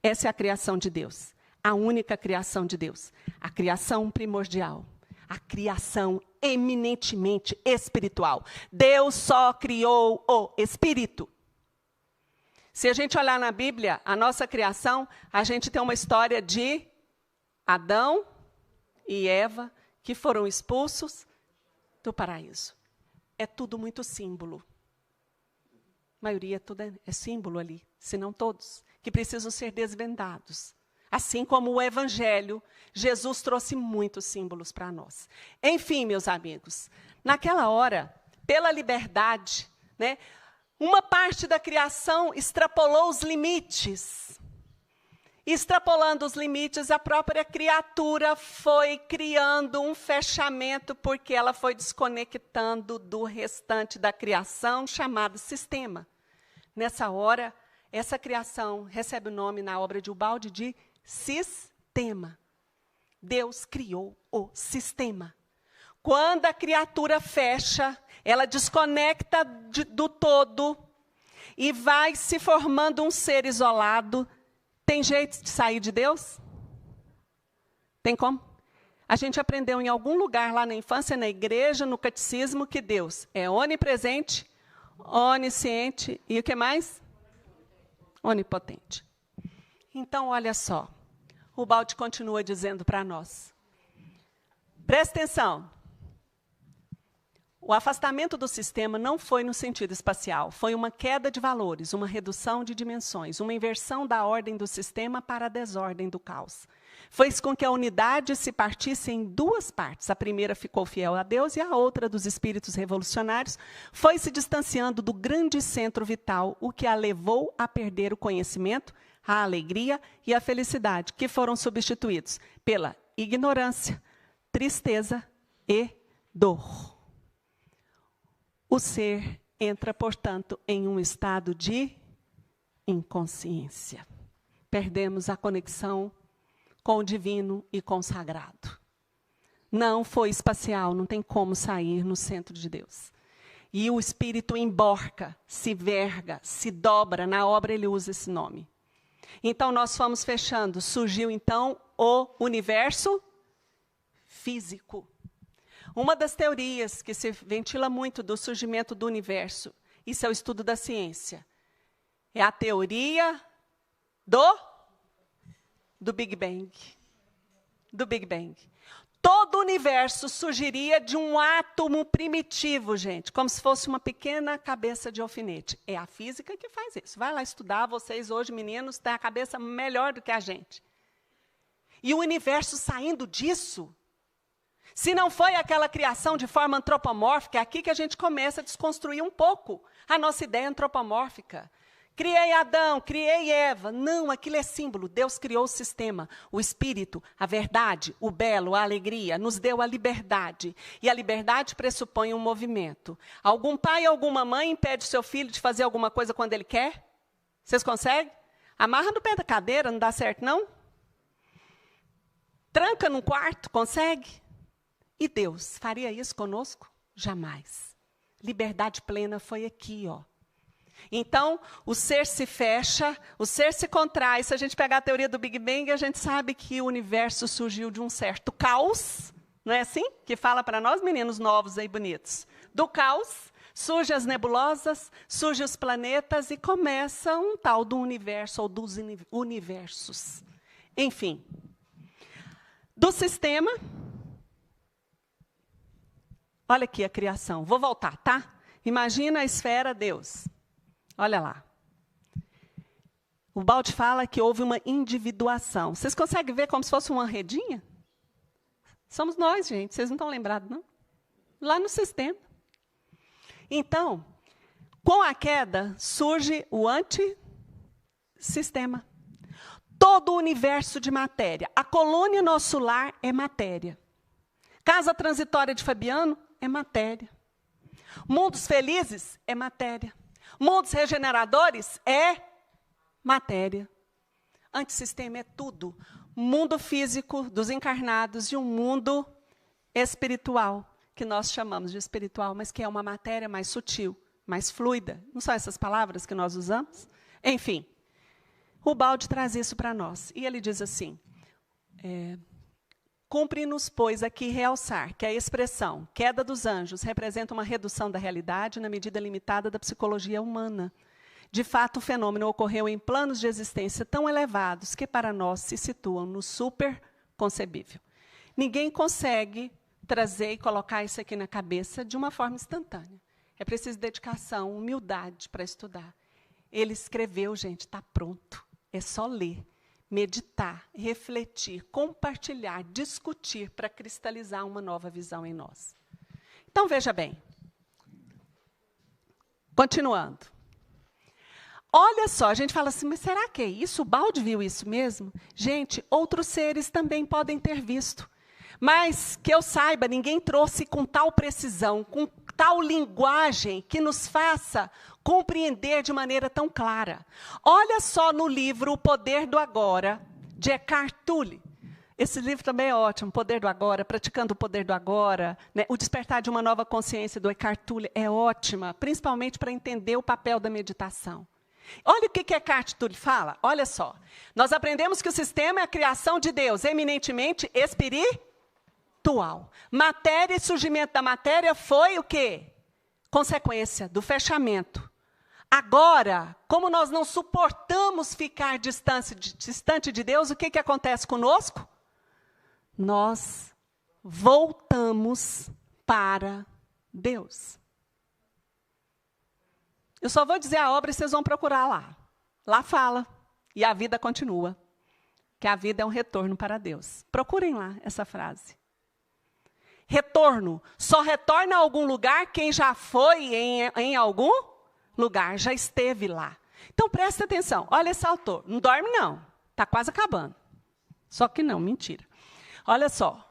Essa é a criação de Deus, a única criação de Deus, a criação primordial, a criação eminentemente espiritual. Deus só criou o Espírito. Se a gente olhar na Bíblia, a nossa criação, a gente tem uma história de Adão e Eva, que foram expulsos do paraíso. É tudo muito símbolo. A maioria tudo é símbolo ali, se não todos, que precisam ser desvendados. Assim como o Evangelho, Jesus trouxe muitos símbolos para nós. Enfim, meus amigos, naquela hora, pela liberdade, né, uma parte da criação extrapolou os limites. Extrapolando os limites, a própria criatura foi criando um fechamento, porque ela foi desconectando do restante da criação, chamado sistema. Nessa hora, essa criação recebe o nome na obra de Ubaldi de sistema. Deus criou o sistema. Quando a criatura fecha, ela desconecta do todo e vai se formando um ser isolado. Tem jeito de sair de Deus? Tem como? A gente aprendeu em algum lugar lá na infância, na igreja, no catecismo, que Deus é onipresente, onisciente e o que mais? Onipotente. Então, olha só. O Balde continua dizendo para nós. Presta atenção. O afastamento do sistema não foi no sentido espacial, foi uma queda de valores, uma redução de dimensões, uma inversão da ordem do sistema para a desordem do caos. Fez com que a unidade se partisse em duas partes. A primeira ficou fiel a Deus e a outra, dos espíritos revolucionários, foi se distanciando do grande centro vital, o que a levou a perder o conhecimento, a alegria e a felicidade, que foram substituídos pela ignorância, tristeza e dor. O ser entra, portanto, em um estado de inconsciência. Perdemos a conexão com o divino e com o sagrado. Não foi espacial, não tem como sair no centro de Deus. E o espírito emborca, se verga, se dobra, na obra ele usa esse nome. Então nós fomos fechando, surgiu então o universo físico. Uma das teorias que se ventila muito do surgimento do universo, isso é o estudo da ciência, é a teoria do Big Bang. Do Big Bang. Todo o universo surgiria de um átomo primitivo, gente, como se fosse uma pequena cabeça de alfinete. É a física que faz isso. Vai lá estudar, vocês hoje, meninos, têm a cabeça melhor do que a gente. E o universo saindo disso, Se não foi aquela criação de forma antropomórfica, é aqui que a gente começa a desconstruir um pouco a nossa ideia antropomórfica. Criei Adão, criei Eva. Não, aquilo é símbolo. Deus criou o sistema, o espírito, a verdade, o belo, a alegria. Nos deu a liberdade. E a liberdade pressupõe um movimento. Algum pai, alguma mãe impede o seu filho de fazer alguma coisa quando ele quer? Vocês conseguem? Amarra no pé da cadeira, não dá certo, não? Tranca num quarto, consegue? E Deus faria isso conosco? Jamais. Liberdade plena foi aqui, ó. Então, o ser se fecha, o ser se contrai. Se a gente pegar a teoria do Big Bang, a gente sabe que o universo surgiu de um certo caos, não é assim? Que fala para nós, meninos novos aí, bonitos. Do caos, surgem as nebulosas, surgem os planetas e começa um tal do universo ou dos universos. Enfim, do sistema, olha aqui a criação. Vou voltar, tá? Imagina a esfera Deus. Olha lá. O Balde fala que houve uma individuação. Vocês conseguem ver como se fosse uma redinha? Somos nós, gente. Vocês não estão lembrados, não? Lá no sistema. Então, com a queda, surge o antissistema. Todo o universo de matéria. A colônia nosso lar é matéria. Casa transitória de Fabiano é matéria. Mundos felizes é matéria. Mundos regeneradores é matéria. Antissistema é tudo. Mundo físico dos encarnados e um mundo espiritual, que nós chamamos de espiritual, mas que é uma matéria mais sutil, mais fluida. Não são essas palavras que nós usamos? Enfim, o Balde traz isso para nós. E ele diz assim, cumpre-nos, pois, aqui realçar que a expressão queda dos anjos representa uma redução da realidade na medida limitada da psicologia humana. De fato, o fenômeno ocorreu em planos de existência tão elevados que para nós se situam no superconcebível. Ninguém consegue trazer e colocar isso aqui na cabeça de uma forma instantânea. É preciso dedicação, humildade para estudar. Ele escreveu, gente, está pronto. É só ler. Meditar, refletir, compartilhar, discutir para cristalizar uma nova visão em nós. Então, veja bem. Continuando. Olha só, a gente fala assim, mas será que é isso? O Balde viu isso mesmo? Gente, outros seres também podem ter visto. Mas, que eu saiba, ninguém trouxe com tal precisão, com tal linguagem que nos faça compreender de maneira tão clara. Olha só no livro O Poder do Agora, de Eckhart Tolle. Esse livro também é ótimo, Poder do Agora, Praticando o Poder do Agora. Né? O Despertar de uma Nova Consciência, do Eckhart Tolle, é ótima, principalmente para entender o papel da meditação. Olha o que Eckhart Tolle fala, olha só. Nós aprendemos que o sistema é a criação de Deus, eminentemente espiritual. Matéria e surgimento da matéria foi o quê? Consequência do fechamento. Agora, como nós não suportamos ficar distante de Deus, o que acontece conosco? Nós voltamos para Deus. Eu só vou dizer a obra e vocês vão procurar lá. Lá fala. E a vida continua. Que a vida é um retorno para Deus. Procurem lá essa frase. Retorno. Só retorna a algum lugar quem já foi em algum lugar, já esteve lá. Então, presta atenção. Olha esse autor. Não dorme, não. Está quase acabando. Só que não, mentira. Olha só.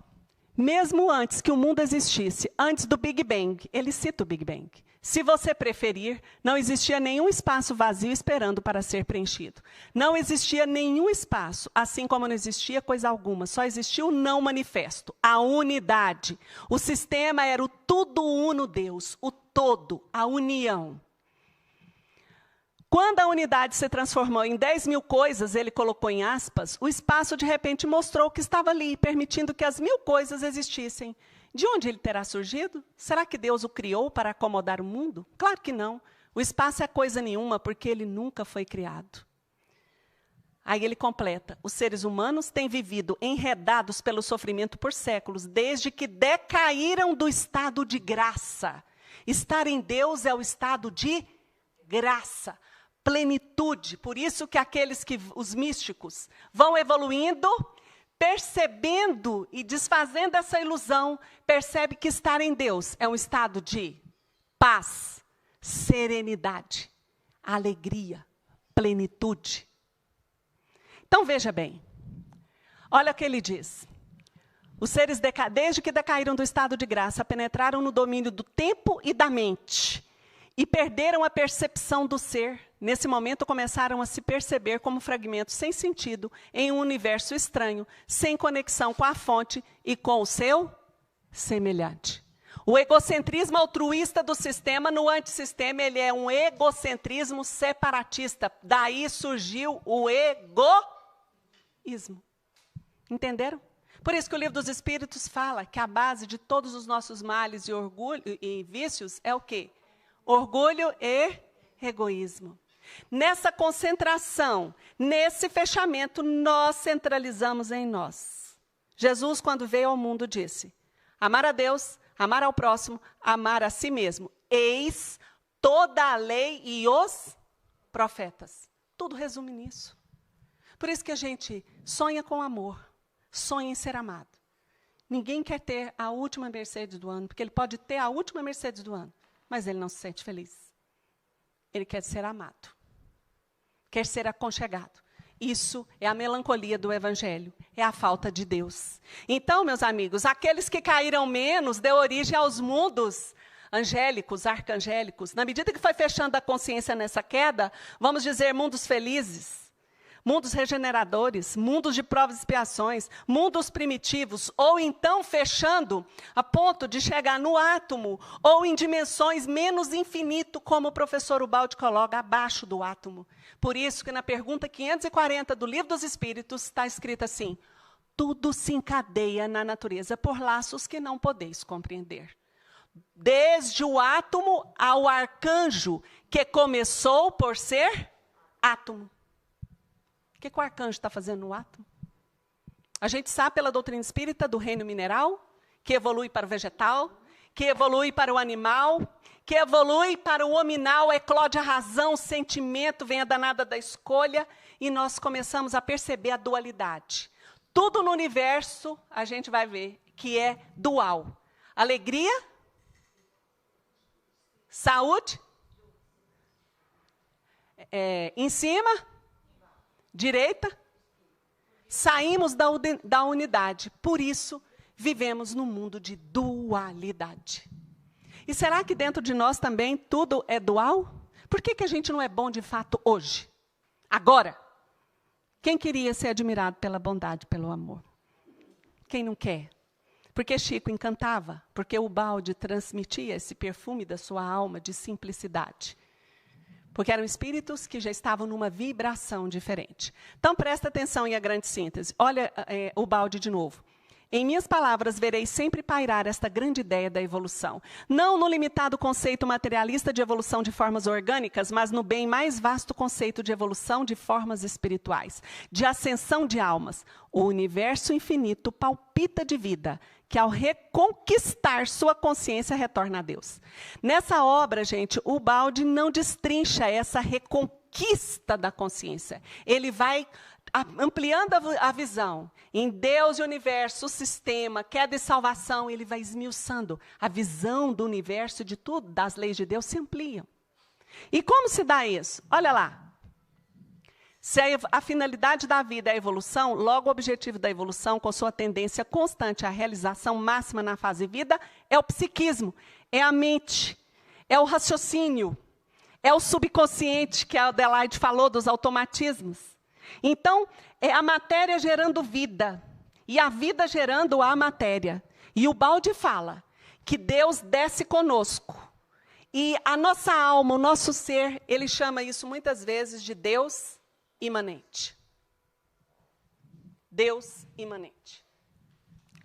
Mesmo antes que o mundo existisse, antes do Big Bang, ele cita o Big Bang. Se você preferir, não existia nenhum espaço vazio esperando para ser preenchido. Não existia nenhum espaço, assim como não existia coisa alguma. Só existia o não manifesto, a unidade. O sistema era o tudo uno Deus, o todo, a união. Quando a unidade se transformou em 10.000 coisas, ele colocou em aspas, o espaço de repente mostrou que estava ali, permitindo que as 1.000 coisas existissem. De onde ele terá surgido? Será que Deus o criou para acomodar o mundo? Claro que não. O espaço é coisa nenhuma, porque ele nunca foi criado. Aí ele completa, os seres humanos têm vivido enredados pelo sofrimento por séculos, desde que decaíram do estado de graça. Estar em Deus é o estado de graça. Plenitude, por isso que os místicos vão evoluindo percebendo e desfazendo essa ilusão, percebe que estar em Deus é um estado de paz, serenidade, alegria, plenitude. Então, veja bem. Olha o que ele diz. Os seres, desde que decaíram do estado de graça, penetraram no domínio do tempo e da mente e perderam a percepção do ser. Nesse momento, começaram a se perceber como fragmentos sem sentido em um universo estranho, sem conexão com a fonte e com o seu semelhante. O egocentrismo altruísta do sistema, no antissistema, ele é um egocentrismo separatista. Daí surgiu o egoísmo. Entenderam? Por isso que o Livro dos Espíritos fala que a base de todos os nossos males e orgulho e vícios é o quê? Orgulho e egoísmo. Nessa concentração, nesse fechamento, nós centralizamos em nós. Jesus, quando veio ao mundo, disse: amar a Deus, amar ao próximo, amar a si mesmo. Eis toda a lei e os profetas. Tudo resume nisso. Por isso que a gente sonha com amor. Sonha em ser amado. Ninguém quer ter a última Mercedes do ano, porque ele pode ter a última Mercedes do ano, mas ele não se sente feliz. Ele quer ser amado. Quer ser aconchegado. Isso é a melancolia do Evangelho, é a falta de Deus. Então, meus amigos, aqueles que caíram menos deu origem aos mundos angélicos, arcangélicos. Na medida que foi fechando a consciência nessa queda, vamos dizer mundos felizes, mundos regeneradores, mundos de provas e expiações, mundos primitivos, ou então fechando a ponto de chegar no átomo, ou em dimensões menos infinito, como o professor Ubaldi coloca, abaixo do átomo. Por isso que na pergunta 540 do Livro dos Espíritos está escrito assim: tudo se encadeia na natureza por laços que não podeis compreender. Desde o átomo ao arcanjo, que começou por ser átomo. O que o arcanjo está fazendo no átomo? A gente sabe pela doutrina espírita do reino mineral, que evolui para o vegetal, que evolui para o animal, que evolui para o hominal, eclode a razão, o sentimento, vem a danada da escolha, e nós começamos a perceber a dualidade. Tudo no universo, a gente vai ver, que é dual. Alegria, saúde, em cima, direita, saímos da unidade. Por isso, vivemos num mundo de dualidade. E será que dentro de nós também tudo é dual? Por que a gente não é bom de fato hoje? Agora? Quem queria ser admirado pela bondade, pelo amor? Quem não quer? Porque Chico encantava, porque o Ubaldi transmitia esse perfume da sua alma de simplicidade. Porque eram espíritos que já estavam numa vibração diferente. Então, presta atenção em a grande síntese. Olha o Ubaldi de novo. Em minhas palavras, vereis sempre pairar esta grande ideia da evolução. Não no limitado conceito materialista de evolução de formas orgânicas, mas no bem mais vasto conceito de evolução de formas espirituais, de ascensão de almas. O universo infinito palpita de vida, que ao reconquistar sua consciência retorna a Deus. Nessa obra, gente, o Ubaldi não destrincha essa reconquista da consciência. Ele vai ampliando a visão. Em Deus e o universo, o sistema, queda e salvação, ele vai esmiuçando. A visão do universo, de tudo, das leis de Deus, se ampliam. E como se dá isso? Olha lá. Se a finalidade da vida é a evolução, logo o objetivo da evolução, com sua tendência constante à realização máxima na fase vida, é o psiquismo, é a mente, é o raciocínio, é o subconsciente, que a Adelaide falou dos automatismos. Então, é a matéria gerando vida, e a vida gerando a matéria. E o Ubaldi fala que Deus desce conosco. E a nossa alma, o nosso ser, ele chama isso muitas vezes de Deus imanente. Deus imanente.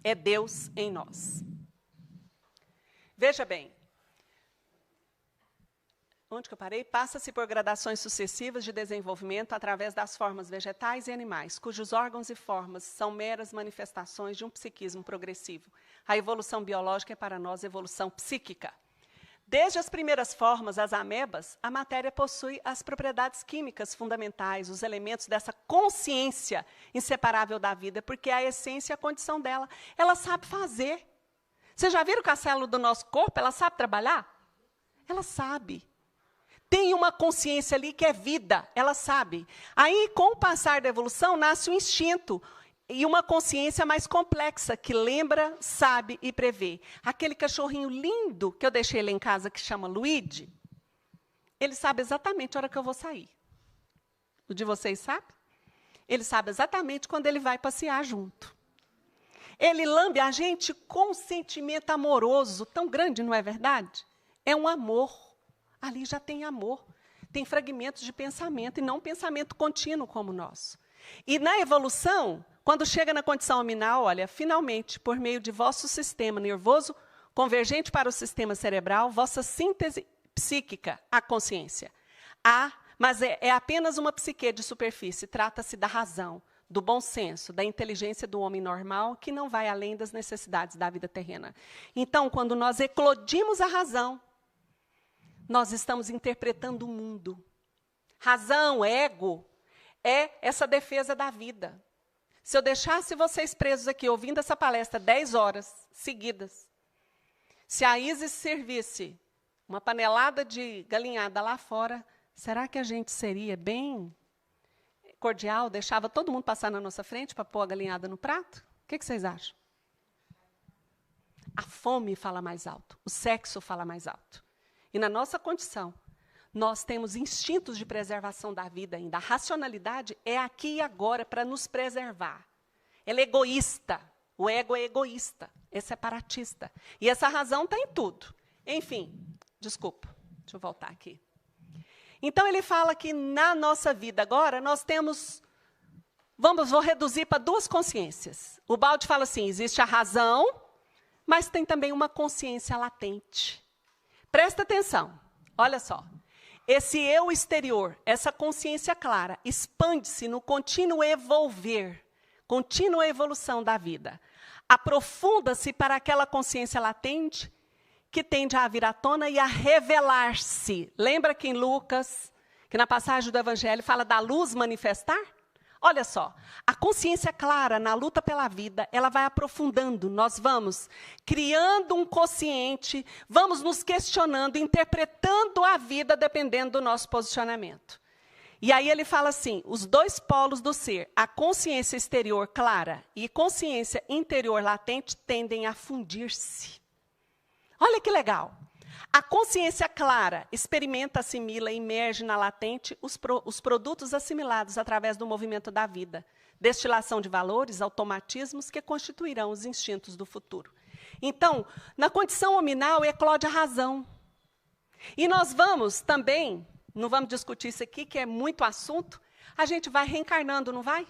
É Deus em nós. Veja bem. Onde que eu parei? Passa-se por gradações sucessivas de desenvolvimento através das formas vegetais e animais, cujos órgãos e formas são meras manifestações de um psiquismo progressivo. A evolução biológica é para nós evolução psíquica. Desde as primeiras formas, as amebas, a matéria possui as propriedades químicas fundamentais, os elementos dessa consciência inseparável da vida, porque a essência e a condição dela, ela sabe fazer. Vocês já viram que a célula do nosso corpo, ela sabe trabalhar? Ela sabe. Tem uma consciência ali que é vida, ela sabe. Aí, com o passar da evolução, nasce o instinto, e uma consciência mais complexa, que lembra, sabe e prevê. Aquele cachorrinho lindo que eu deixei lá em casa, que chama Luigi, ele sabe exatamente a hora que eu vou sair. O de vocês sabe? Ele sabe exatamente quando ele vai passear junto. Ele lambe a gente com um sentimento amoroso, tão grande, não é verdade? É um amor. Ali já tem amor. Tem fragmentos de pensamento, e não um pensamento contínuo como o nosso. E na evolução, quando chega na condição hominal, olha, finalmente, por meio de vosso sistema nervoso, convergente para o sistema cerebral, vossa síntese psíquica, a consciência. Mas é apenas uma psique de superfície, trata-se da razão, do bom senso, da inteligência do homem normal, que não vai além das necessidades da vida terrena. Então, quando nós eclodimos a razão, nós estamos interpretando o mundo. Razão, ego, é essa defesa da vida. Se eu deixasse vocês presos aqui, ouvindo essa palestra 10 horas seguidas, se a Isis servisse uma panelada de galinhada lá fora, será que a gente seria bem cordial, deixava todo mundo passar na nossa frente para pôr a galinhada no prato? O que vocês acham? A fome fala mais alto, o sexo fala mais alto. E na nossa condição, nós temos instintos de preservação da vida ainda. A racionalidade é aqui e agora para nos preservar. Ela é egoísta. O ego é egoísta, é separatista. E essa razão está em tudo. Enfim, desculpa, deixa eu voltar aqui. Então, ele fala que na nossa vida agora, nós temos... Vou reduzir para 2 consciências. O Baldi fala assim, existe a razão, mas tem também uma consciência latente. Presta atenção, olha só. Esse eu exterior, essa consciência clara, expande-se no contínuo evolver, contínua evolução da vida. Aprofunda-se para aquela consciência latente que tende a vir à tona e a revelar-se. Lembra que em Lucas, que na passagem do Evangelho fala da luz manifestar? Olha só, a consciência clara na luta pela vida, ela vai aprofundando. Nós vamos criando um consciente, vamos nos questionando, interpretando a vida dependendo do nosso posicionamento. E aí ele fala assim, os 2 polos do ser, a consciência exterior clara e consciência interior latente, tendem a fundir-se. Olha que legal. A consciência clara experimenta, assimila e imerge na latente os produtos assimilados através do movimento da vida, destilação de valores, automatismos que constituirão os instintos do futuro. Então, na condição hominal, eclode a razão. E nós vamos também, não vamos discutir isso aqui, que é muito assunto, a gente vai reencarnando, não vai?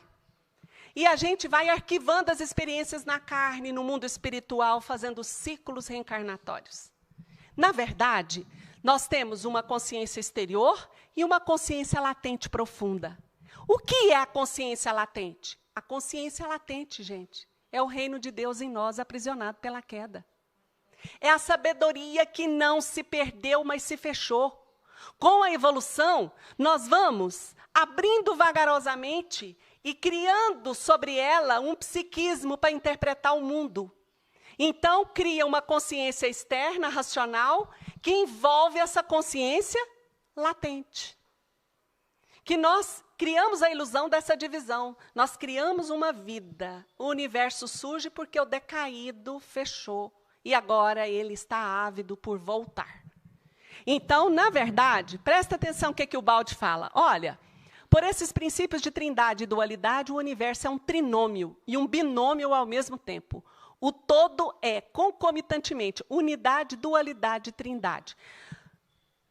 E a gente vai arquivando as experiências na carne, no mundo espiritual, fazendo ciclos reencarnatórios. Na verdade, nós temos uma consciência exterior e uma consciência latente profunda. O que é a consciência latente? A consciência latente, gente, é o reino de Deus em nós, aprisionado pela queda. É a sabedoria que não se perdeu, mas se fechou. Com a evolução, nós vamos abrindo vagarosamente e criando sobre ela um psiquismo para interpretar o mundo. Então, cria uma consciência externa, racional, que envolve essa consciência latente. Que nós criamos a ilusão dessa divisão. Nós criamos uma vida. O universo surge porque o decaído fechou. E agora ele está ávido por voltar. Então, na verdade, presta atenção no que o Baldi fala. Olha, por esses princípios de trindade e dualidade, o universo é um trinômio e um binômio ao mesmo tempo. O todo é, concomitantemente, unidade, dualidade, trindade.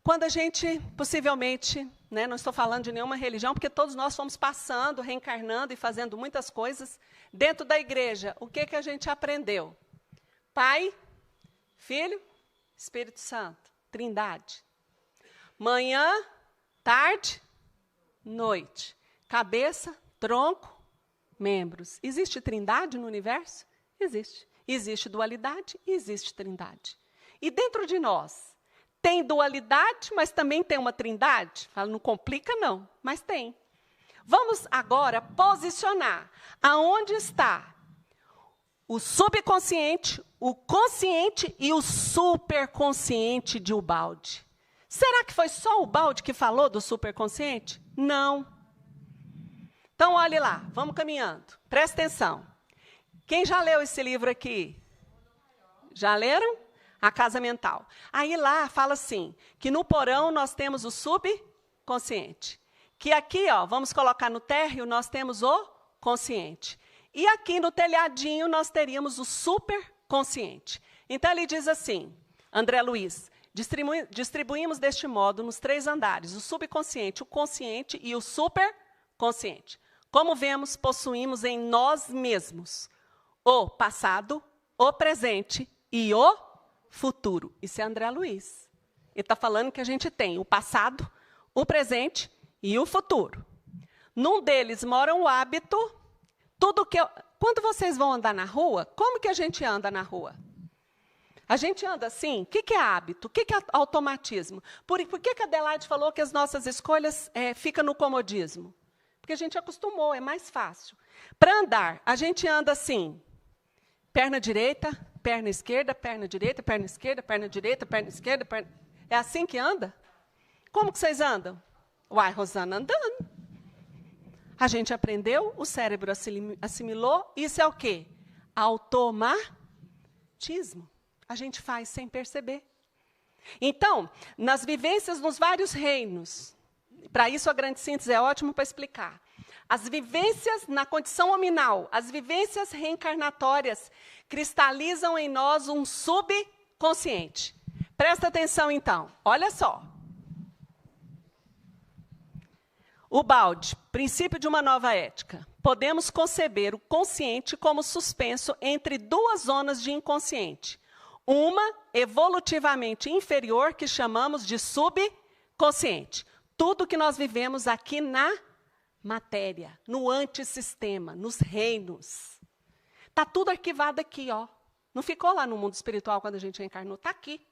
Quando a gente, possivelmente, né, não estou falando de nenhuma religião, porque todos nós fomos passando, reencarnando e fazendo muitas coisas, dentro da igreja, o que a gente aprendeu? Pai, Filho, Espírito Santo, trindade. Manhã, tarde, noite. Cabeça, tronco, membros. Existe trindade no universo? Existe. Existe dualidade e existe trindade. E dentro de nós, tem dualidade, mas também tem uma trindade. Fala, não complica não, mas tem. Vamos agora posicionar aonde está o subconsciente, o consciente e o superconsciente de Ubaldi. Será que foi só o Ubaldi que falou do superconsciente? Não. Então, olhe lá, vamos caminhando. Presta atenção. Quem já leu esse livro aqui? Já leram? A Casa Mental. Aí lá fala assim, que no porão nós temos o subconsciente. Que aqui, ó, vamos colocar no térreo, nós temos o consciente. E aqui no telhadinho nós teríamos o superconsciente. Então ele diz assim, André Luiz, distribuímos deste modo nos 3 andares, o subconsciente, o consciente e o superconsciente. Como vemos, possuímos em nós mesmos o passado, o presente e o futuro. Isso é André Luiz. Ele está falando que a gente tem o passado, o presente e o futuro. Num deles mora um hábito. Quando vocês vão andar na rua, como que a gente anda na rua? A gente anda assim? O que é hábito? O que é automatismo? Por que a Adelaide falou que as nossas escolhas ficam no comodismo? Porque a gente acostumou, é mais fácil. Para andar, a gente anda assim, perna direita, perna esquerda, perna direita, perna esquerda, perna direita, perna esquerda, perna... É assim que anda? Como que vocês andam? Uai, Rosana, andando. A gente aprendeu, o cérebro assimilou, isso é o quê? Automatismo. A gente faz sem perceber. Então, nas vivências nos vários reinos, para isso a grande síntese é ótimo para explicar. As vivências na condição hominal, as vivências reencarnatórias, cristalizam em nós um subconsciente. Presta atenção, então. Olha só. Ubaldi, princípio de uma nova ética. Podemos conceber o consciente como suspenso entre 2 zonas de inconsciente. Uma, evolutivamente inferior, que chamamos de subconsciente. Tudo que nós vivemos aqui na matéria, no antissistema, nos reinos. Está tudo arquivado aqui, ó. Não ficou lá no mundo espiritual quando a gente reencarnou, está aqui.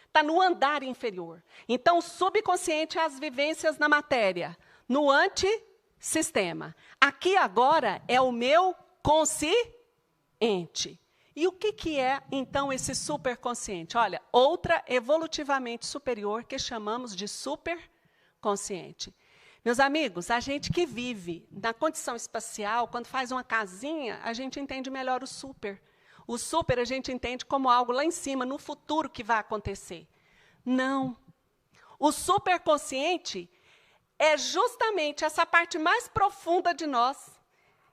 Está no andar inferior. Então, o subconsciente é as vivências na matéria, no antissistema. Aqui agora é o meu consciente. E o que é, então, esse superconsciente? Olha, outra evolutivamente superior que chamamos de superconsciente. Meus amigos, a gente que vive na condição espacial, quando faz uma casinha, a gente entende melhor o super. O super a gente entende como algo lá em cima, no futuro que vai acontecer. Não. O superconsciente é justamente essa parte mais profunda de nós,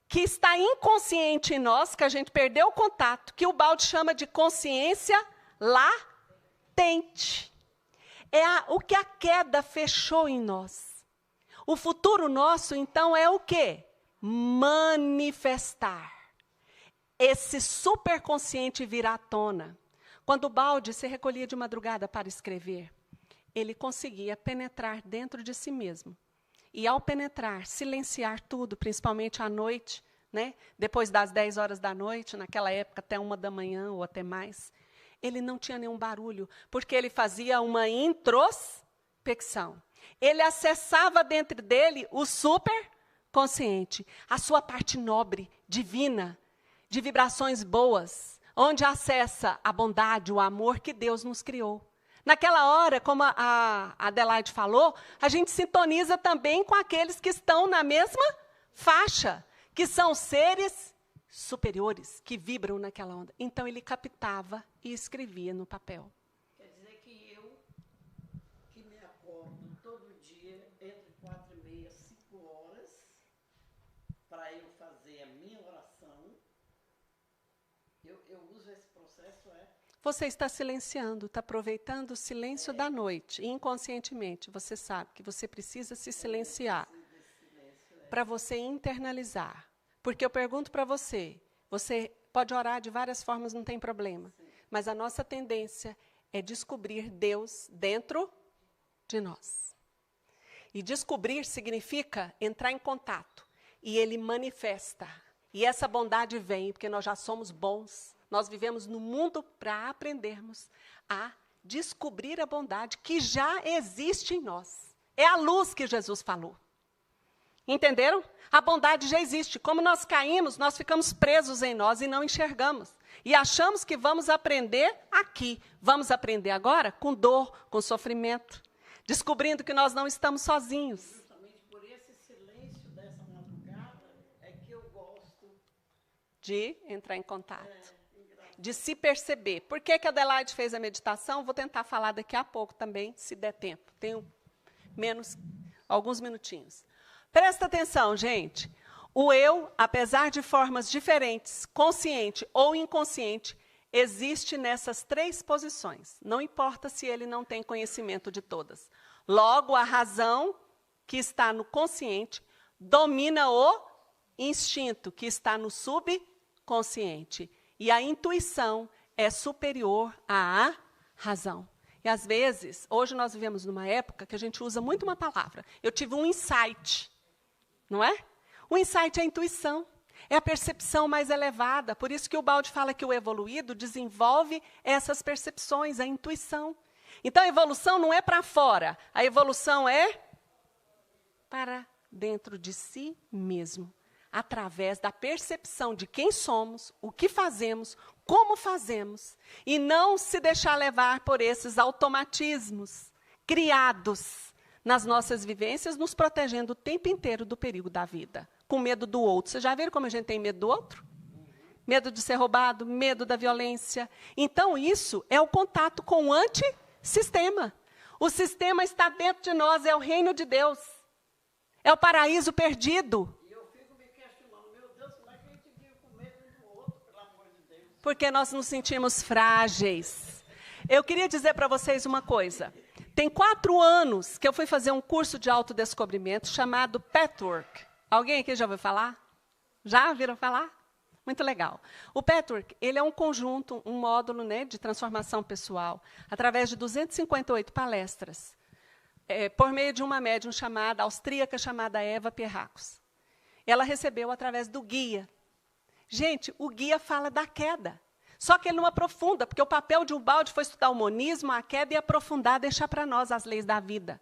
que está inconsciente em nós, que a gente perdeu o contato, que o Ubaldi chama de consciência latente. É o que a queda fechou em nós. O futuro nosso, então, é o quê? Manifestar. Esse superconsciente virá à tona. Quando Ubaldi se recolhia de madrugada para escrever, ele conseguia penetrar dentro de si mesmo. E, ao penetrar, silenciar tudo, principalmente à noite, né? Depois das 10 horas da noite, naquela época até 1 da manhã ou até mais, ele não tinha nenhum barulho, porque ele fazia uma introspecção. Ele acessava dentro dele o superconsciente, a sua parte nobre, divina, de vibrações boas, onde acessa a bondade, o amor que Deus nos criou. Naquela hora, como a Adelaide falou, a gente sintoniza também com aqueles que estão na mesma faixa, que são seres superiores, que vibram naquela onda. Então, ele captava e escrevia no papel. Quer dizer que eu, que me acordo todo dia, entre 4h30 e 5 horas, para eu fazer a minha oração, eu uso esse processo, Você está silenciando, está aproveitando o silêncio da noite. Inconscientemente, você sabe que você precisa se silenciar para você internalizar. Porque eu pergunto para você, você pode orar de várias formas, não tem problema. Mas a nossa tendência é descobrir Deus dentro de nós. E descobrir significa entrar em contato. E Ele manifesta. E essa bondade vem, porque nós já somos bons. Nós vivemos no mundo para aprendermos a descobrir a bondade que já existe em nós. É a luz que Jesus falou. Entenderam? A bondade já existe. Como nós caímos, nós ficamos presos em nós e não enxergamos. E achamos que vamos aprender aqui. Vamos aprender agora com dor, com sofrimento. Descobrindo que nós não estamos sozinhos. Justamente por esse silêncio dessa madrugada é que eu gosto de entrar em contato. De se perceber. Por que que a Adelaide fez a meditação? Vou tentar falar daqui a pouco também, se der tempo. Tenho alguns minutinhos. Presta atenção, gente. O eu, apesar de formas diferentes, consciente ou inconsciente, existe nessas 3 posições. Não importa se ele não tem conhecimento de todas. Logo, a razão, que está no consciente, domina o instinto, que está no subconsciente. E a intuição é superior à razão. E, às vezes, hoje nós vivemos numa época que a gente usa muito uma palavra. Eu tive um insight. Não é? O insight é a intuição, é a percepção mais elevada. Por isso que o Baldi fala que o evoluído desenvolve essas percepções, a intuição. Então, a evolução não é para fora, a evolução é para dentro de si mesmo, através da percepção de quem somos, o que fazemos, como fazemos, e não se deixar levar por esses automatismos criados nas nossas vivências, nos protegendo o tempo inteiro do perigo da vida, com medo do outro. Vocês já viram como a gente tem medo do outro? Medo de ser roubado, medo da violência. Então, isso é o contato com o antissistema. O sistema está dentro de nós, é o reino de Deus. É o paraíso perdido. e eu fico me questionando, meu Deus, como é que a gente vive com medo um do outro, pelo amor de Deus? Porque nós nos sentimos frágeis. Eu queria dizer para vocês uma coisa. Tem 4 anos que eu fui fazer um curso de autodescobrimento chamado Pathwork. Alguém aqui já ouviu falar? Já viram falar? Muito legal. O Pathwork, ele é um conjunto, um módulo, né, de transformação pessoal, através de 258 palestras, por meio de uma médium austríaca chamada Eva Pierrakos. Ela recebeu através do guia. Gente, o guia fala da queda. Só que ele não aprofunda, porque o papel de um Baldi foi estudar o monismo, a queda, e aprofundar, deixar para nós as leis da vida.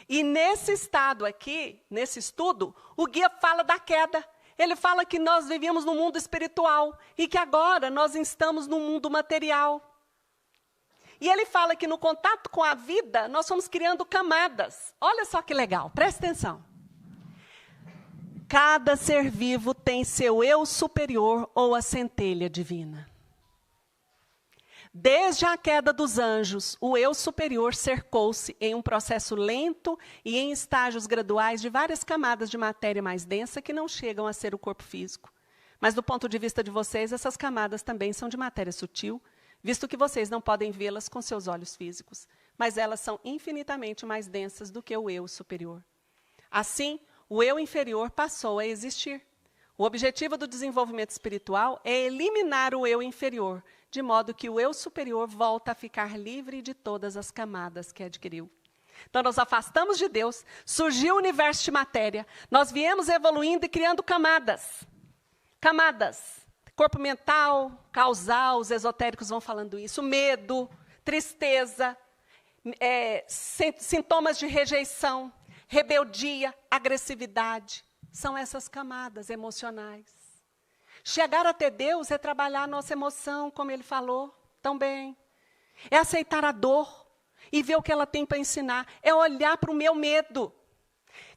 E nesse estado aqui, nesse estudo, o guia fala da queda. Ele fala que nós vivíamos no mundo espiritual e que agora nós estamos no mundo material. E ele fala que no contato com a vida, nós fomos criando camadas. Olha só que legal, presta atenção. Cada ser vivo tem seu eu superior ou a centelha divina. Desde a queda dos anjos, o eu superior cercou-se em um processo lento e em estágios graduais de várias camadas de matéria mais densa que não chegam a ser o corpo físico. Mas, do ponto de vista de vocês, essas camadas também são de matéria sutil, visto que vocês não podem vê-las com seus olhos físicos, mas elas são infinitamente mais densas do que o eu superior. Assim, o eu inferior passou a existir. O objetivo do desenvolvimento espiritual é eliminar o eu inferior, de modo que o eu superior volta a ficar livre de todas as camadas que adquiriu. Então, nós afastamos de Deus, surgiu o universo de matéria, nós viemos evoluindo e criando camadas. Camadas. Corpo mental, causal, os esotéricos vão falando isso, medo, tristeza, sintomas de rejeição, rebeldia, agressividade. São essas camadas emocionais. Chegar até Deus é trabalhar a nossa emoção, como ele falou também. É aceitar a dor e ver o que ela tem para ensinar. É olhar para o meu medo.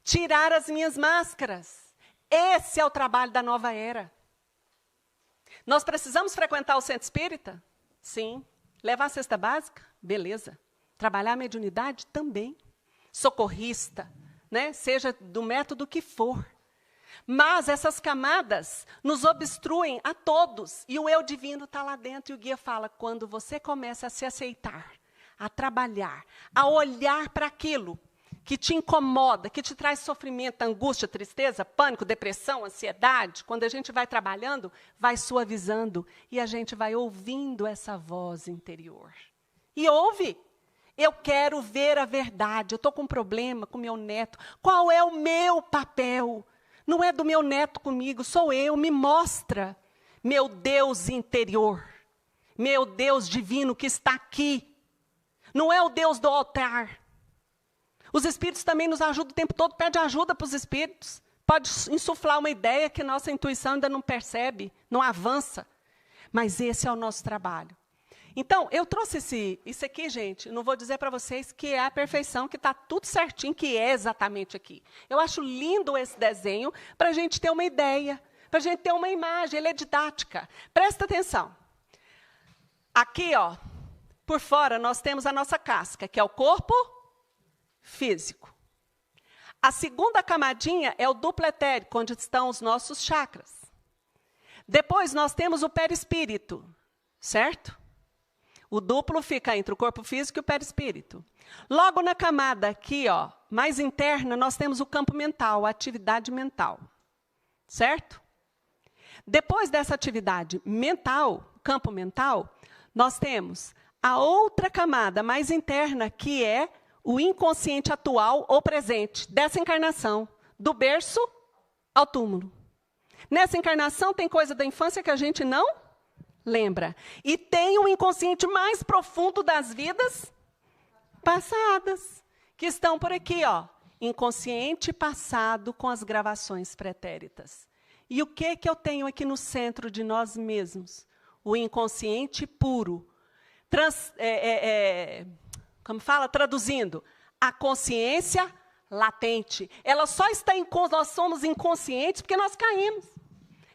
Tirar as minhas máscaras. Esse é o trabalho da nova era. Nós precisamos frequentar o centro espírita? Sim. Levar a cesta básica? Beleza. Trabalhar a mediunidade? Também. Socorrista, né? Seja do método que for. Mas essas camadas nos obstruem a todos. E o eu divino está lá dentro. E o guia fala, quando você começa a se aceitar, a trabalhar, a olhar para aquilo que te incomoda, que te traz sofrimento, angústia, tristeza, pânico, depressão, ansiedade, quando a gente vai trabalhando, vai suavizando e a gente vai ouvindo essa voz interior. E ouve. Eu quero ver a verdade. Eu estou com um problema com meu neto. Qual é o meu papel? Não é do meu neto comigo, sou eu. Me mostra, meu Deus interior, meu Deus divino que está aqui. Não é o Deus do altar. Os espíritos também nos ajudam o tempo todo, pede ajuda para os espíritos. Pode insuflar uma ideia que nossa intuição ainda não percebe, não avança. Mas esse é o nosso trabalho. Então, eu trouxe isso aqui, gente, não vou dizer para vocês que é a perfeição, que está tudo certinho, que é exatamente aqui. Eu acho lindo esse desenho para a gente ter uma ideia, para a gente ter uma imagem, ele é didática. Presta atenção. Aqui, ó, por fora, nós temos a nossa casca, que é o corpo físico. A segunda camadinha é o duplo etérico, onde estão os nossos chakras. Depois, nós temos o perispírito, certo? O duplo fica entre o corpo físico e o perispírito. Logo na camada aqui, ó, mais interna, nós temos o campo mental, a atividade mental. Certo? Depois dessa atividade mental, campo mental, nós temos a outra camada mais interna, que é o inconsciente atual ou presente dessa encarnação, do berço ao túmulo. Nessa encarnação tem coisa da infância que a gente não lembra. E tem um inconsciente mais profundo das vidas passadas, que estão por aqui, ó. Inconsciente passado com as gravações pretéritas. E o que eu tenho aqui no centro de nós mesmos? O inconsciente puro. Como fala? Traduzindo, a consciência latente. Ela só está nós somos inconscientes porque nós caímos.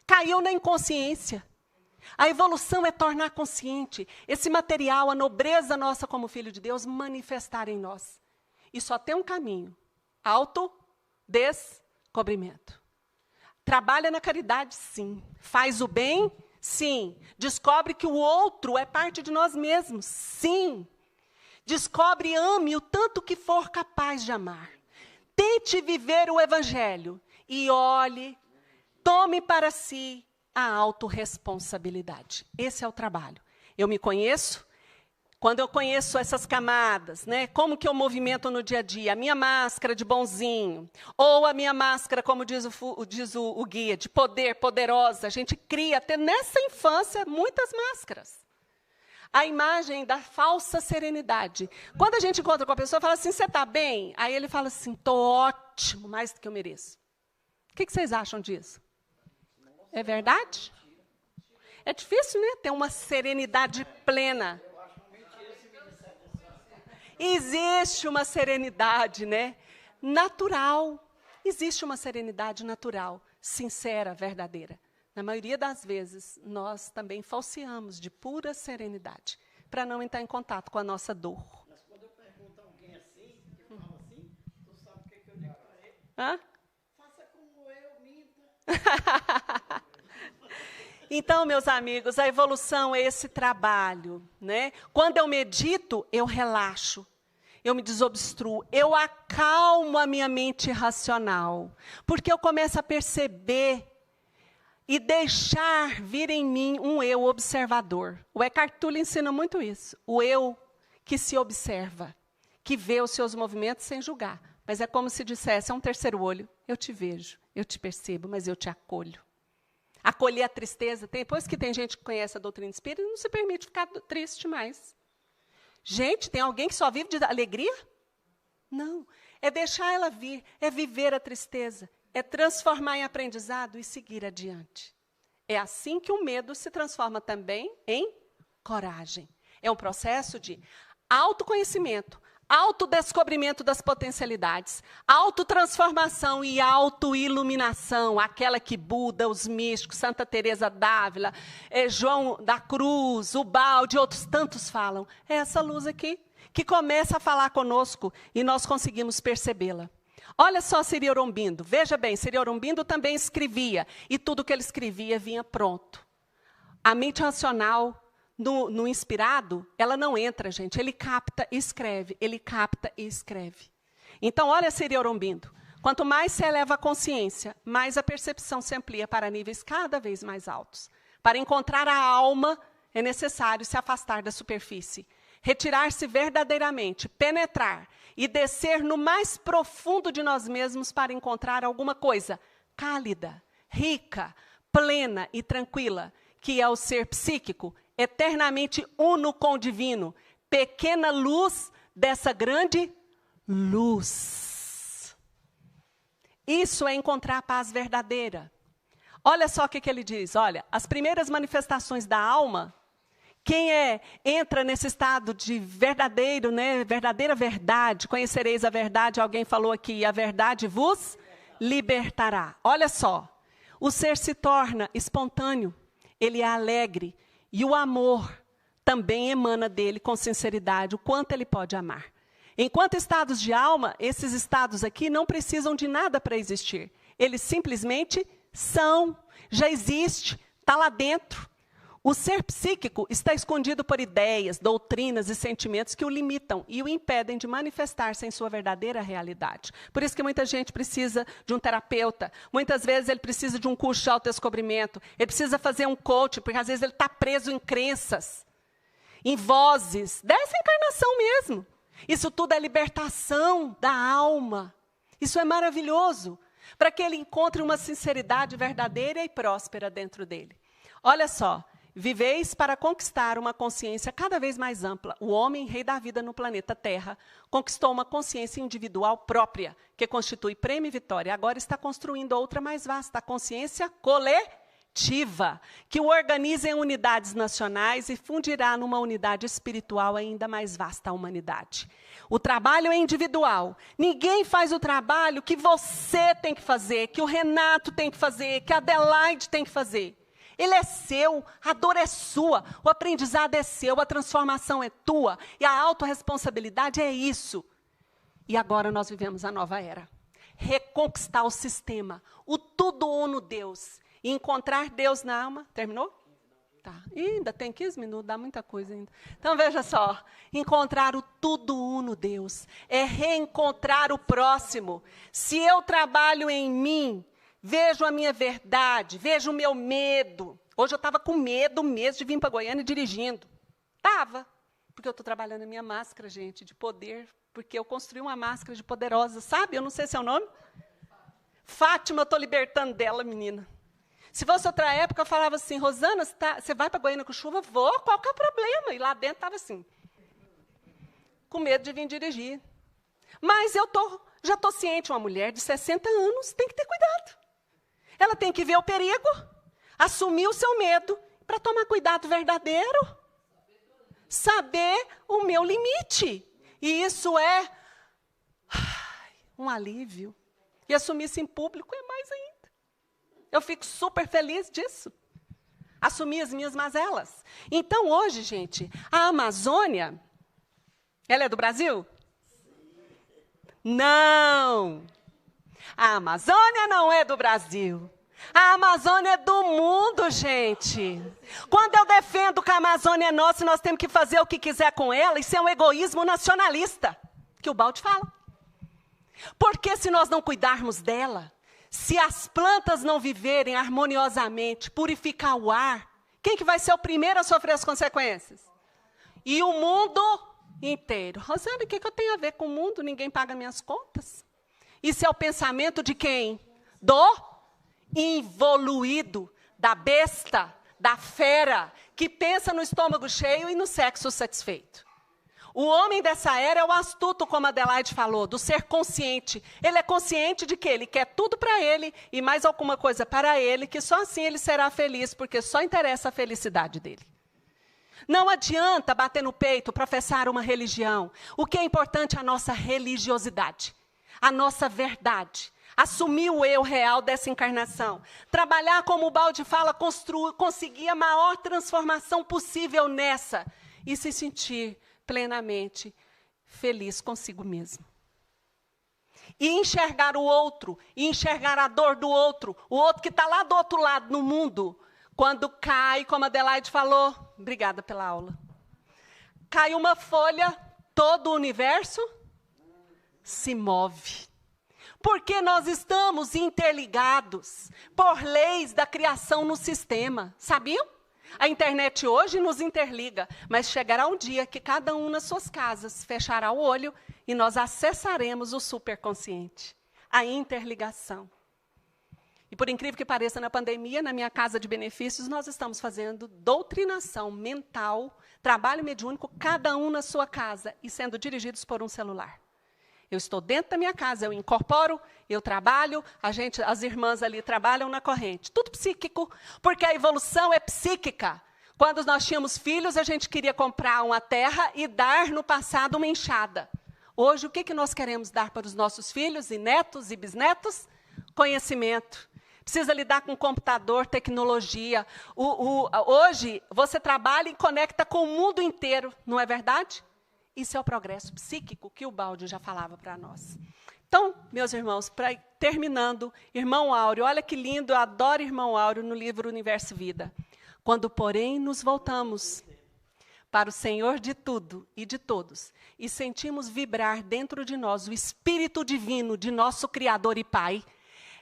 Caiu na inconsciência. A evolução é tornar consciente esse material, a nobreza nossa como filho de Deus, manifestar em nós. E só tem um caminho: autodescobrimento. Trabalha na caridade, sim. Faz o bem, sim. Descobre que o outro é parte de nós mesmos, sim. Descobre e ame o tanto que for capaz de amar. Tente viver o evangelho e olhe, tome para si a autorresponsabilidade. Esse é o trabalho. Eu me conheço. Quando eu conheço essas camadas, né, como que eu movimento no dia a dia? A minha máscara de bonzinho, ou a minha máscara, como diz o guia, de poder, poderosa. A gente cria, até nessa infância, muitas máscaras. A imagem da falsa serenidade. Quando a gente encontra com a pessoa, fala assim, você está bem? Aí ele fala assim, estou ótimo, mais do que eu mereço. O que vocês acham disso? É verdade? É difícil, né? Ter uma serenidade plena. Existe uma serenidade, né? Natural. Existe uma serenidade natural, sincera, verdadeira. Na maioria das vezes, nós também falseamos de pura serenidade, para não entrar em contato com a nossa dor. Mas quando eu pergunto a alguém assim, que fala assim, tu sabe o que eu digo para ele? Hã? Faça como eu, minta. Então, meus amigos, a evolução é esse trabalho, né? Quando eu medito, eu relaxo, eu me desobstruo, eu acalmo a minha mente racional, porque eu começo a perceber e deixar vir em mim um eu observador. O Eckhart Tolle ensina muito isso, o eu que se observa, que vê os seus movimentos sem julgar, mas é como se dissesse, é um terceiro olho, eu te vejo, eu te percebo, mas eu te acolho. Acolher a tristeza. Depois que tem gente que conhece a doutrina espírita, não se permite ficar triste mais. Gente, tem alguém que só vive de alegria? Não. É deixar ela vir, é viver a tristeza, é transformar em aprendizado e seguir adiante. É assim que o medo se transforma também em coragem. É um processo de autoconhecimento, autodescobrimento das potencialidades, autotransformação e autoiluminação, aquela que Buda, os místicos, Santa Teresa d'Ávila, João da Cruz, o Balde, outros tantos falam. É essa luz aqui que começa a falar conosco e nós conseguimos percebê-la. Olha só Siri Orombindo, veja bem, Siri Orombindo também escrevia, e tudo que ele escrevia vinha pronto. A mente racional, no inspirado, ela não entra, gente. Ele capta e escreve. Ele capta e escreve. Então, olha Siri Orombindo. Quanto mais se eleva a consciência, mais a percepção se amplia para níveis cada vez mais altos. Para encontrar a alma, é necessário se afastar da superfície. Retirar-se verdadeiramente, penetrar e descer no mais profundo de nós mesmos para encontrar alguma coisa cálida, rica, plena e tranquila, que é o ser psíquico, eternamente uno com o divino, pequena luz dessa grande luz. Isso é encontrar a paz verdadeira. Olha só o que ele diz. Olha, as primeiras manifestações da alma, quem entra nesse estado de verdadeiro, né, verdadeira verdade, conhecereis a verdade, alguém falou aqui, a verdade vos libertará. Olha só, o ser se torna espontâneo, ele é alegre, e o amor também emana dele com sinceridade, o quanto ele pode amar. Enquanto estados de alma, esses estados aqui não precisam de nada para existir. Eles simplesmente são, já existe, está lá dentro. O ser psíquico está escondido por ideias, doutrinas e sentimentos que o limitam e o impedem de manifestar-se em sua verdadeira realidade. Por isso que muita gente precisa de um terapeuta, muitas vezes ele precisa de um curso de autodescobrimento, ele precisa fazer um coach, porque às vezes ele está preso em crenças, em vozes, dessa encarnação mesmo. Isso tudo é libertação da alma. Isso é maravilhoso, para que ele encontre uma sinceridade verdadeira e próspera dentro dele. Olha só, viveis para conquistar uma consciência cada vez mais ampla. O homem, rei da vida no planeta Terra, conquistou uma consciência individual própria, que constitui prêmio e vitória. Agora está construindo outra mais vasta, a consciência coletiva, que o organiza em unidades nacionais e fundirá numa unidade espiritual ainda mais vasta, a humanidade. O trabalho é individual. Ninguém faz o trabalho que você tem que fazer, que o Renato tem que fazer, que a Adelaide tem que fazer. Ele é seu, a dor é sua, o aprendizado é seu, a transformação é tua, e a autorresponsabilidade é isso. E agora nós vivemos a nova era. Reconquistar o sistema, o tudo uno Deus, e encontrar Deus na alma. Terminou? Tá. Ih, ainda tem 15 minutos, dá muita coisa ainda. Então veja só, encontrar o tudo uno Deus, é reencontrar o próximo. Se eu trabalho em mim, vejo a minha verdade, vejo o meu medo. Hoje eu estava com medo mesmo de vir para Goiânia dirigindo. Estava, porque eu estou trabalhando a minha máscara, gente, de poder, porque eu construí uma máscara de poderosa, sabe? Eu não sei se é o nome. Fátima, eu estou libertando dela, menina. Se fosse outra época, eu falava assim, Rosana, você vai para Goiânia com chuva? Vou, qual que é o problema? E lá dentro estava assim, com medo de vir dirigir. Mas eu já estou ciente, uma mulher de 60 anos tem que ter cuidado. Ela tem que ver o perigo, assumir o seu medo, para tomar cuidado verdadeiro. Saber o meu limite. E isso é um alívio. E assumir isso em público é mais ainda. Eu fico super feliz disso. Assumir as minhas mazelas. Então, hoje, gente, a Amazônia, ela é do Brasil? Não! A Amazônia não é do Brasil. A Amazônia é do mundo, gente. Quando eu defendo que a Amazônia é nossa e nós temos que fazer o que quiser com ela, isso é um egoísmo nacionalista, que o Baldi fala. Porque se nós não cuidarmos dela, se as plantas não viverem harmoniosamente, purificar o ar, quem que vai ser o primeiro a sofrer as consequências? E o mundo inteiro. Rosana, o que eu tenho a ver com o mundo? Ninguém paga minhas contas. Isso é o pensamento de quem? Do involuído, da besta, da fera, que pensa no estômago cheio e no sexo satisfeito. O homem dessa era é o astuto, como a Adelaide falou, do ser consciente. Ele é consciente de que ele quer tudo para ele e mais alguma coisa para ele, que só assim ele será feliz, porque só interessa a felicidade dele. Não adianta bater no peito, professar uma religião. O que é importante é a nossa religiosidade, a nossa verdade. Assumir o eu real dessa encarnação. Trabalhar, como o Baldi fala, conseguir a maior transformação possível nessa. E se sentir plenamente feliz consigo mesmo. E enxergar o outro, e enxergar a dor do outro, o outro que está lá do outro lado no mundo, quando cai, como a Adelaide falou, obrigada pela aula, cai uma folha, todo o universo se move. Porque nós estamos interligados por leis da criação no sistema, sabiam? A internet hoje nos interliga, mas chegará um dia que cada um nas suas casas fechará o olho e nós acessaremos o superconsciente, a interligação. E por incrível que pareça, na pandemia, na minha casa de benefícios, nós estamos fazendo doutrinação mental, trabalho mediúnico, cada um na sua casa, e sendo dirigidos por um celular. Eu estou dentro da minha casa, eu incorporo, eu trabalho, as irmãs ali trabalham na corrente. Tudo psíquico, porque a evolução é psíquica. Quando nós tínhamos filhos, a gente queria comprar uma terra e dar no passado uma enxada. Hoje, o que nós queremos dar para os nossos filhos e netos e bisnetos? Conhecimento. Precisa lidar com computador, tecnologia. Hoje, você trabalha e conecta com o mundo inteiro, não é verdade? Isso é o progresso psíquico que o Baldi já falava para nós. Então, meus irmãos, terminando, irmão Áureo, olha que lindo, eu adoro irmão Áureo no livro Universo e Vida. Quando, porém, nos voltamos para o Senhor de tudo e de todos, e sentimos vibrar dentro de nós o Espírito Divino de nosso Criador e Pai,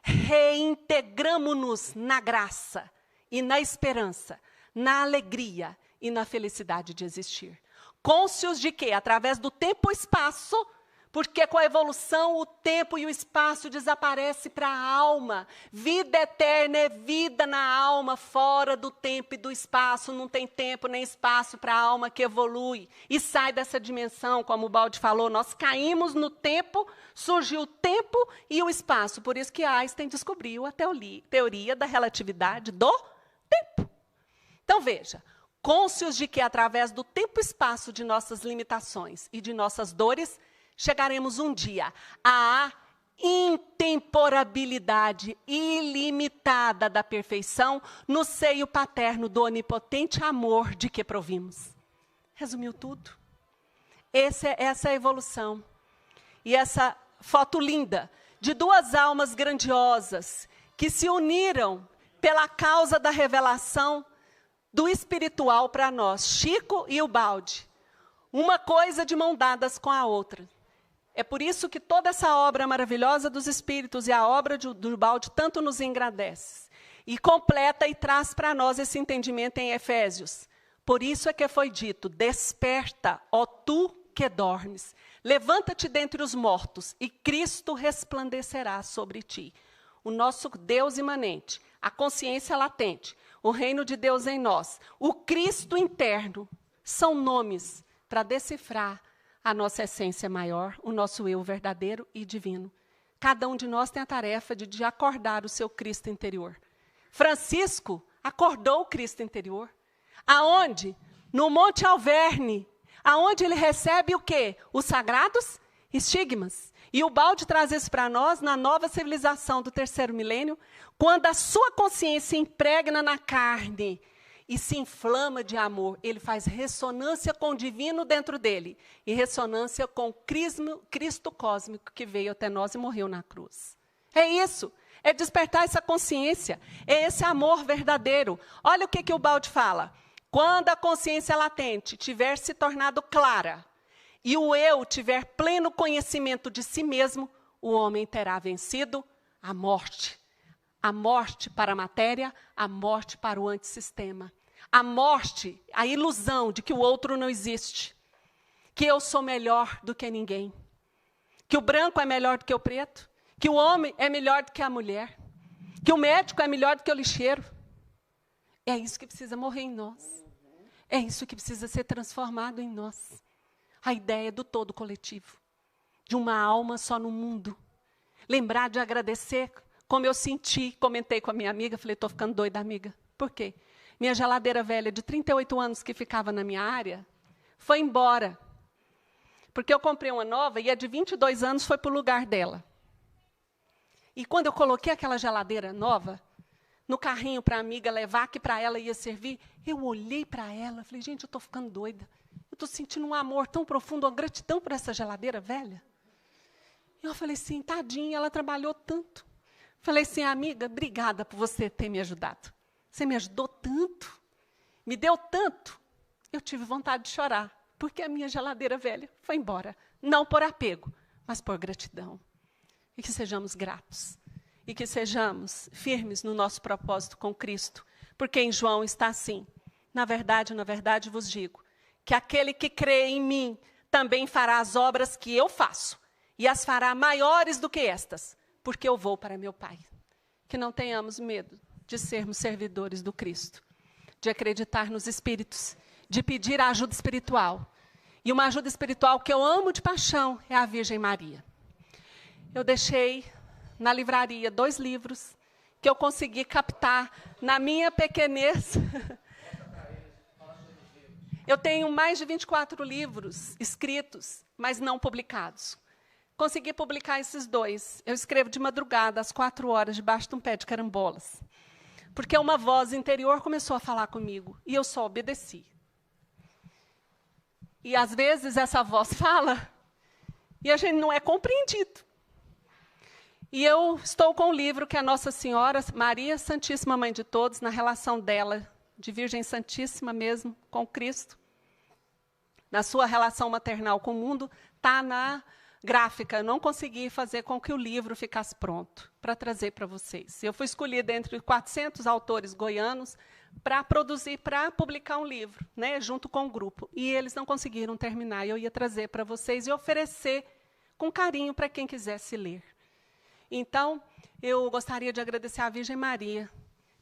reintegramo-nos na graça e na esperança, na alegria e na felicidade de existir. Cônscios de que? Através do tempo e espaço, porque com a evolução o tempo e o espaço desaparece para a alma. Vida eterna é vida na alma, fora do tempo e do espaço. Não tem tempo nem espaço para a alma que evolui e sai dessa dimensão, como o Baldi falou. Nós caímos no tempo, surgiu o tempo e o espaço. Por isso que Einstein descobriu a teoria da relatividade do tempo. Então, veja. Cônscios de que, através do tempo e espaço de nossas limitações e de nossas dores, chegaremos um dia à intemporabilidade ilimitada da perfeição no seio paterno do onipotente amor de que provimos. Resumiu tudo. Essa é a evolução. E essa foto linda de duas almas grandiosas que se uniram pela causa da revelação do espiritual para nós, Chico e o Baldi, uma coisa de mão dadas com a outra. É por isso que toda essa obra maravilhosa dos Espíritos e a obra do Baldi tanto nos engrandece. E completa e traz para nós esse entendimento em Efésios. Por isso é que foi dito, desperta, ó tu que dormes, levanta-te dentre os mortos e Cristo resplandecerá sobre ti. O nosso Deus imanente, a consciência latente, o reino de Deus em nós, o Cristo interno, são nomes para decifrar a nossa essência maior, o nosso eu verdadeiro e divino. Cada um de nós tem a tarefa de acordar o seu Cristo interior. Francisco acordou o Cristo interior. Aonde? No Monte Alverne. Aonde ele recebe o quê? Os sagrados estigmas. E o Baldi traz isso para nós na nova civilização do terceiro milênio, quando a sua consciência impregna na carne e se inflama de amor, ele faz ressonância com o divino dentro dele e ressonância com o Cristo cósmico que veio até nós e morreu na cruz. É isso, é despertar essa consciência, é esse amor verdadeiro. Olha o que o Baldi fala. Quando a consciência latente tiver se tornado clara, e o eu tiver pleno conhecimento de si mesmo, o homem terá vencido a morte. A morte para a matéria, a morte para o antissistema. A morte, a ilusão de que o outro não existe. Que eu sou melhor do que ninguém. Que o branco é melhor do que o preto. Que o homem é melhor do que a mulher. Que o médico é melhor do que o lixeiro. É isso que precisa morrer em nós. É isso que precisa ser transformado em nós. A ideia do todo coletivo, de uma alma só no mundo. Lembrar de agradecer, como eu senti, comentei com a minha amiga, falei, estou ficando doida, amiga. Por quê? Minha geladeira velha de 38 anos que ficava na minha área, foi embora. Porque eu comprei uma nova e a de 22 anos foi para o lugar dela. E quando eu coloquei aquela geladeira nova, no carrinho para a amiga levar, que para ela ia servir, eu olhei para ela, falei, gente, eu estou ficando doida. Eu estou sentindo um amor tão profundo, uma gratidão por essa geladeira velha. E eu falei assim, tadinha, ela trabalhou tanto. Falei assim, amiga, obrigada por você ter me ajudado. Você me ajudou tanto, me deu tanto. Eu tive vontade de chorar, porque a minha geladeira velha foi embora. Não por apego, mas por gratidão. E que sejamos gratos. E que sejamos firmes no nosso propósito com Cristo. Porque em João está assim. Na verdade vos digo, que aquele que crê em mim também fará as obras que eu faço, e as fará maiores do que estas, porque eu vou para meu Pai. que não tenhamos medo de sermos servidores do Cristo, de acreditar nos espíritos, de pedir a ajuda espiritual. E uma ajuda espiritual que eu amo de paixão é a Virgem Maria. Eu deixei na livraria 2 livros que eu consegui captar na minha pequenez. Eu tenho mais de 24 livros escritos, mas não publicados. Consegui publicar esses 2. Eu escrevo de madrugada, às 4 horas, debaixo de um pé de carambolas. Porque uma voz interior começou a falar comigo, e eu só obedeci. E, às vezes, essa voz fala, e a gente não é compreendido. E eu estou com um livro que a Nossa Senhora, Maria Santíssima Mãe de Todos, na relação dela, de Virgem Santíssima mesmo, com Cristo, na sua relação maternal com o mundo, está na gráfica. Eu não consegui fazer com que o livro ficasse pronto para trazer para vocês. Eu fui escolhida entre 400 autores goianos para produzir, para publicar um livro, né, junto com o grupo. E eles não conseguiram terminar. Eu ia trazer para vocês e oferecer com carinho para quem quisesse ler. Então, eu gostaria de agradecer à Virgem Maria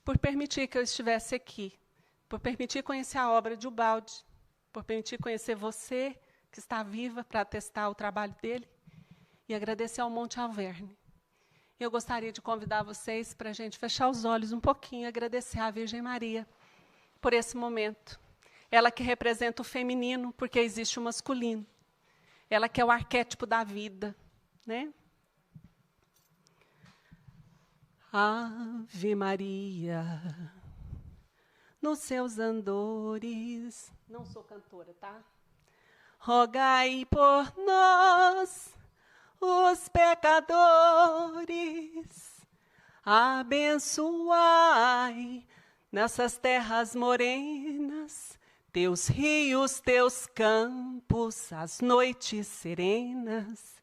por permitir que eu estivesse aqui, por permitir conhecer a obra de Ubaldi, por permitir conhecer você, que está viva, para atestar o trabalho dele, e agradecer ao Monte Alverne. Eu gostaria de convidar vocês para a gente fechar os olhos um pouquinho e agradecer à Virgem Maria por esse momento. Ela que representa o feminino, porque existe o masculino. Ela que é o arquétipo da vida, né? Ave Maria, nos seus andores. Não sou cantora, tá? Rogai por nós, os pecadores. Abençoai nessas terras morenas, teus rios, teus campos, as noites serenas.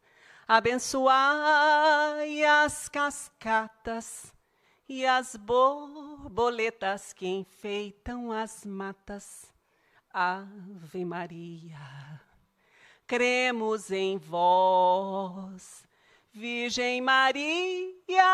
Abençoai as cascatas e as borboletas que enfeitam as matas. Ave Maria, cremos em vós, Virgem Maria,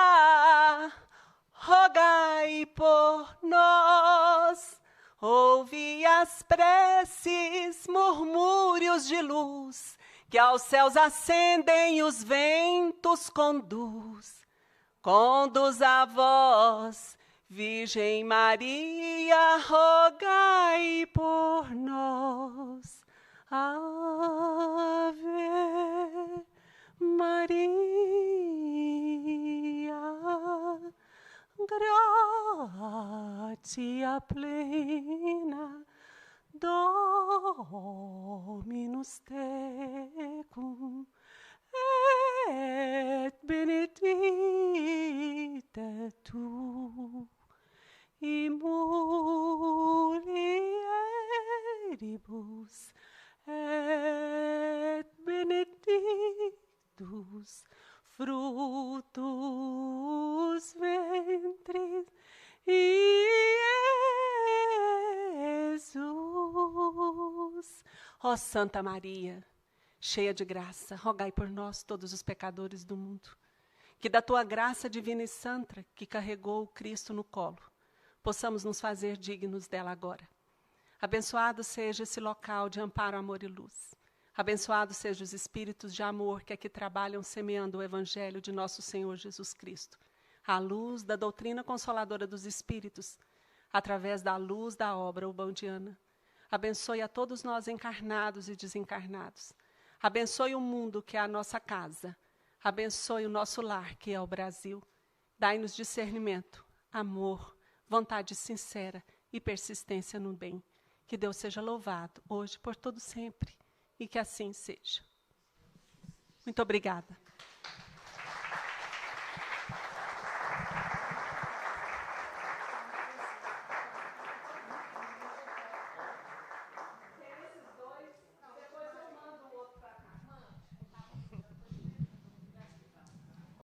rogai por nós. Ouvi as preces, murmúrios de luz, que aos céus ascendem os ventos conduz. Conduz a vós, Virgem Maria, rogai por nós. Ave Maria, gratia plena, Dominus tecum, et benedicta tu in mulieribus, et benedictus fructus ventris Jesus. Ó Santa Maria, cheia de graça, rogai por nós, todos os pecadores do mundo, que da tua graça divina e santa, que carregou o Cristo no colo, possamos nos fazer dignos dela agora. Abençoado seja esse local de amparo, amor e luz. Abençoados sejam os espíritos de amor que aqui trabalham semeando o Evangelho de nosso Senhor Jesus Cristo, à luz da doutrina consoladora dos espíritos, através da luz da obra ubaldiana. Abençoe a todos nós encarnados e desencarnados. Abençoe o mundo, que é a nossa casa. Abençoe o nosso lar, que é o Brasil. Dai-nos discernimento, amor, vontade sincera e persistência no bem. Que Deus seja louvado, hoje por todo sempre, e que assim seja. Muito obrigada.